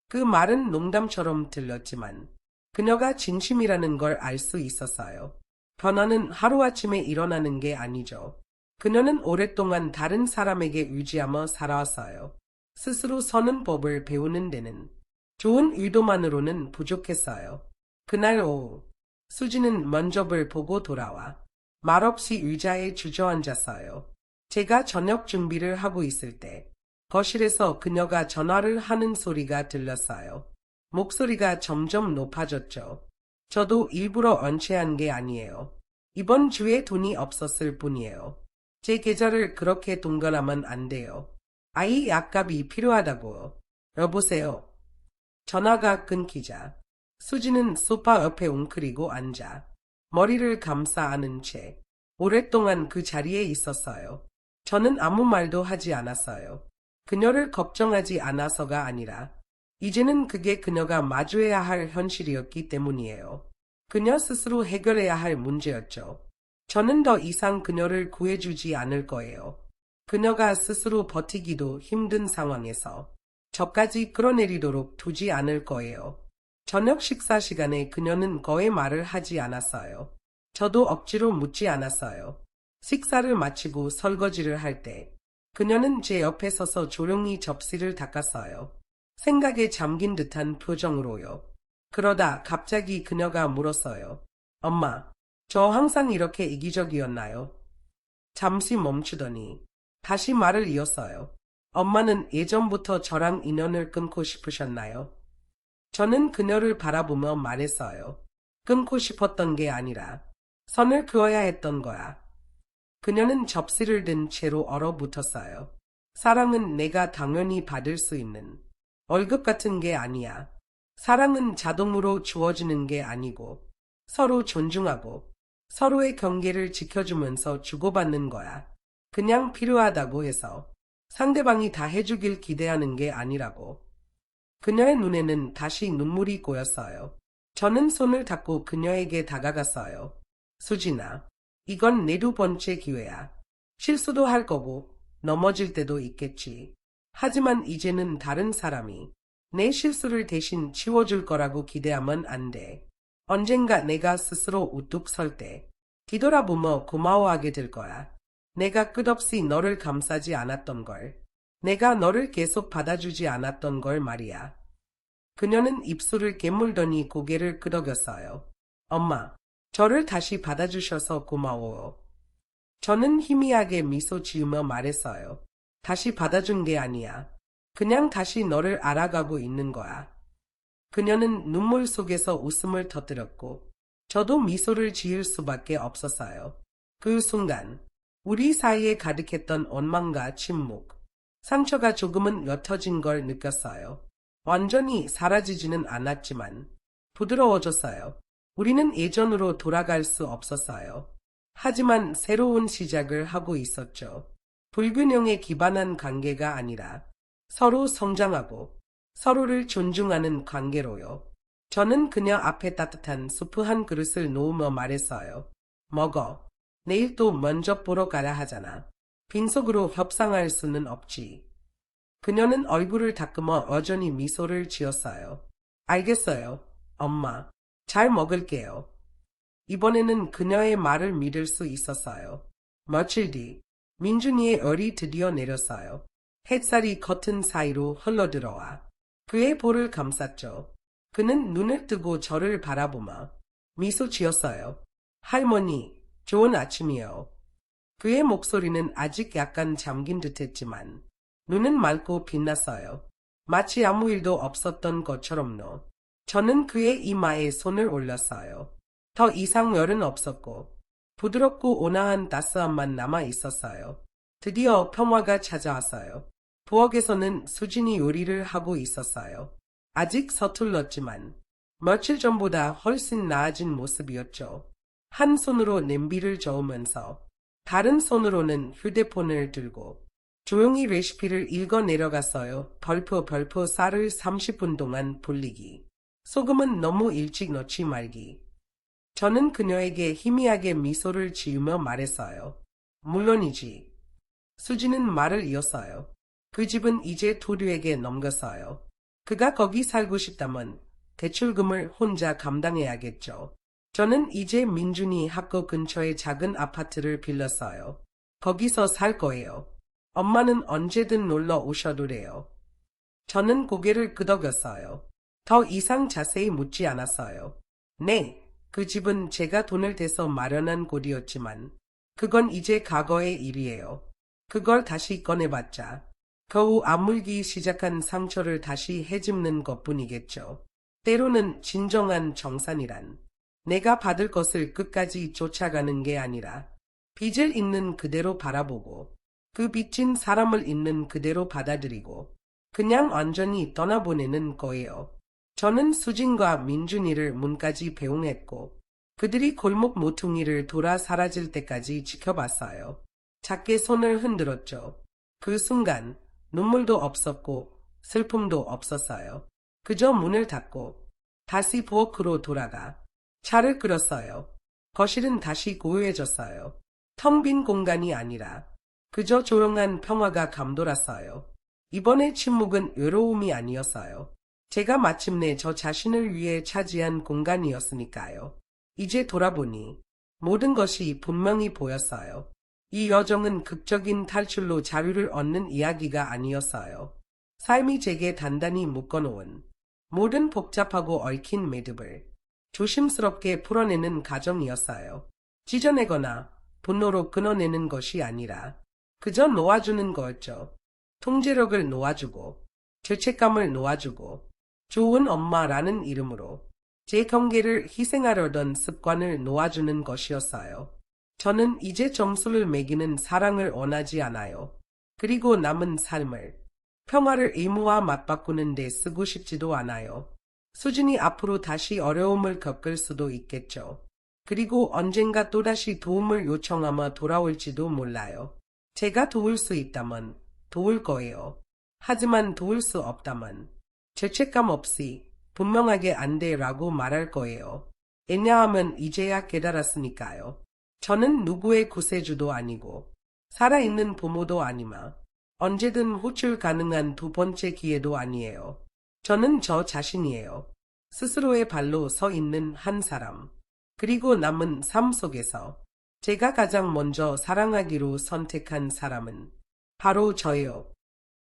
그 말은 농담처럼 들렸지만 그녀가 진심이라는 걸 알 수 있었어요. 변화는 하루아침에 일어나는 게 아니죠. 그녀는 오랫동안 다른 사람에게 의지하며 살아왔어요. 스스로 서는 법을 배우는 데는 좋은 의도만으로는 부족했어요. 그날 오후, 수지는 면접을 보고 돌아와 말없이 의자에 주저앉았어요. 제가 저녁 준비를 하고 있을 때 거실에서 그녀가 전화를 하는 소리가 들렸어요. 목소리가 점점 높아졌죠. 저도 일부러 언체한 게 아니에요. 이번 주에 돈이 없었을 뿐이에요. 제 계좌를 그렇게 동결하면 안 돼요. 아이 약값이 필요하다고요. 여보세요. 전화가 끊기자 수지는 소파 옆에 웅크리고 앉아 머리를 감싸 안은 채 오랫동안 그 자리에 있었어요. 저는 아무 말도 하지 않았어요. 그녀를 걱정하지 않아서가 아니라 이제는 그게 그녀가 마주해야 할 현실이었기 때문이에요. 그녀 스스로 해결해야 할 문제였죠. 저는 더 이상 그녀를 구해주지 않을 거예요. 그녀가 스스로 버티기도 힘든 상황에서 저까지 끌어내리도록 두지 않을 거예요. 저녁 식사 시간에 그녀는 거의 말을 하지 않았어요. 저도 억지로 묻지 않았어요. 식사를 마치고 설거지를 할 때 그녀는 제 옆에 서서 조용히 접시를 닦았어요. 생각에 잠긴 듯한 표정으로요. 그러다 갑자기 그녀가 물었어요. 엄마, 저 항상 이렇게 이기적이었나요? 잠시 멈추더니 다시 말을 이었어요. 엄마는 예전부터 저랑 인연을 끊고 싶으셨나요? 저는 그녀를 바라보며 말했어요. 끊고 싶었던 게 아니라 선을 그어야 했던 거야. 그녀는 접시를 든 채로 얼어붙었어요. 사랑은 내가 당연히 받을 수 있는 월급 같은 게 아니야. 사랑은 자동으로 주어지는 게 아니고 서로 존중하고 서로의 경계를 지켜주면서 주고받는 거야. 그냥 필요하다고 해서 상대방이 다 해주길 기대하는 게 아니라고. 그녀의 눈에는 다시 눈물이 고였어요. 저는 손을 닫고 그녀에게 다가갔어요. 수진아, 이건 내 2번째 기회야. 실수도 할 거고 넘어질 때도 있겠지. 하지만 이제는 다른 사람이 내 실수를 대신 치워줄 거라고 기대하면 안 돼. 언젠가 내가 스스로 우뚝 설 때 뒤돌아보며 고마워하게 될 거야. 내가 끝없이 너를 감싸지 않았던 걸. 내가 너를 계속 받아주지 않았던 걸 말이야. 그녀는 입술을 깨물더니 고개를 끄덕였어요. 엄마, 저를 다시 받아주셔서 고마워요. 저는 희미하게 미소 지으며 말했어요. 다시 받아준 게 아니야. 그냥 다시 너를 알아가고 있는 거야. 그녀는 눈물 속에서 웃음을 터뜨렸고 저도 미소를 지을 수밖에 없었어요. 그 순간 우리 사이에 가득했던 원망과 침묵, 상처가 조금은 옅어진 걸 느꼈어요. 완전히 사라지지는 않았지만 부드러워졌어요. 우리는 예전으로 돌아갈 수 없었어요. 하지만 새로운 시작을 하고 있었죠. 불균형에 기반한 관계가 아니라 서로 성장하고 서로를 존중하는 관계로요. 저는 그녀 앞에 따뜻한 수프 한 그릇을 놓으며 말했어요. 먹어. 내일 또 면접 보러 가야 하잖아. 빈속으로 협상할 수는 없지. 그녀는 얼굴을 닦으며 여전히 미소를 지었어요. 알겠어요, 엄마. 잘 먹을게요. 이번에는 그녀의 말을 믿을 수 있었어요. 며칠 뒤 민준이의 열이 드디어 내렸어요. 햇살이 커튼 사이로 흘러들어와 그의 볼을 감쌌죠. 그는 눈을 뜨고 저를 바라보며 미소 지었어요. 할머니, 좋은 아침이요. 그의 목소리는 아직 약간 잠긴 듯했지만 눈은 맑고 빛났어요. 마치 아무 일도 없었던 것처럼요. 저는 그의 이마에 손을 올렸어요. 더 이상 열은 없었고 부드럽고 온화한 따스함만 남아 있었어요. 드디어 평화가 찾아왔어요. 부엌에서는 수진이 요리를 하고 있었어요. 아직 서툴렀지만 며칠 전보다 훨씬 나아진 모습이었죠. 한 손으로 냄비를 저으면서 다른 손으로는 휴대폰을 들고 조용히 레시피를 읽어 내려갔어요. 벌프 쌀을 30분 동안 불리기. 소금은 너무 일찍 넣지 말기. 저는 그녀에게 희미하게 미소를 지으며 말했어요. 물론이지. 수지는 말을 이었어요. 그 집은 이제 토류에게 넘겼어요. 그가 거기 살고 싶다면 대출금을 혼자 감당해야겠죠. 저는 이제 민준이 학교 근처에 작은 아파트를 빌렸어요. 거기서 살 거예요. 엄마는 언제든 놀러 오셔도 돼요. 저는 고개를 끄덕였어요. 더 이상 자세히 묻지 않았어요. 네, 그 집은 제가 돈을 대서 마련한 곳이었지만 그건 이제 과거의 일이에요. 그걸 다시 꺼내봤자 겨우 아물기 시작한 상처를 다시 헤집는 것뿐이겠죠. 때로는 진정한 정산이란 내가 받을 것을 끝까지 쫓아가는 게 아니라 빚을 있는 그대로 바라보고 그 빚진 사람을 있는 그대로 받아들이고 그냥 완전히 떠나보내는 거예요. 저는 수진과 민준이를 문까지 배웅했고 그들이 골목 모퉁이를 돌아 사라질 때까지 지켜봤어요. 작게 손을 흔들었죠. 그 순간 눈물도 없었고 슬픔도 없었어요. 그저 문을 닫고 다시 부엌으로 돌아가 차를 끓였어요. 거실은 다시 고요해졌어요. 텅 빈 공간이 아니라 그저 조용한 평화가 감돌았어요. 이번의 침묵은 외로움이 아니었어요. 제가 마침내 저 자신을 위해 차지한 공간이었으니까요. 이제 돌아보니 모든 것이 분명히 보였어요. 이 여정은 극적인 탈출로 자유를 얻는 이야기가 아니었어요. 삶이 제게 단단히 묶어놓은 모든 복잡하고 얽힌 매듭을 조심스럽게 풀어내는 과정이었어요. 찢어내거나 분노로 끊어내는 것이 아니라 그저 놓아주는 거였죠. 통제력을 놓아주고 죄책감을 놓아주고 좋은 엄마라는 이름으로 제 경계를 희생하려던 습관을 놓아주는 것이었어요. 저는 이제 점수를 매기는 사랑을 원하지 않아요. 그리고 남은 삶을 평화를 의무와 맞바꾸는 데 쓰고 싶지도 않아요. 수진이 앞으로 다시 어려움을 겪을 수도 있겠죠. 그리고 언젠가 또다시 도움을 요청하며 돌아올지도 몰라요. 제가 도울 수 있다면 도울 거예요. 하지만 도울 수 없다면 죄책감 없이 분명하게 안 돼라고 말할 거예요. 왜냐하면 이제야 깨달았으니까요. 저는 누구의 구세주도 아니고 살아있는 부모도 아니마 언제든 호출 가능한 두 번째 기회도 아니에요. 저는 저 자신이에요. 스스로의 발로 서 있는 한 사람. 그리고 남은 삶 속에서 제가 가장 먼저 사랑하기로 선택한 사람은 바로 저예요.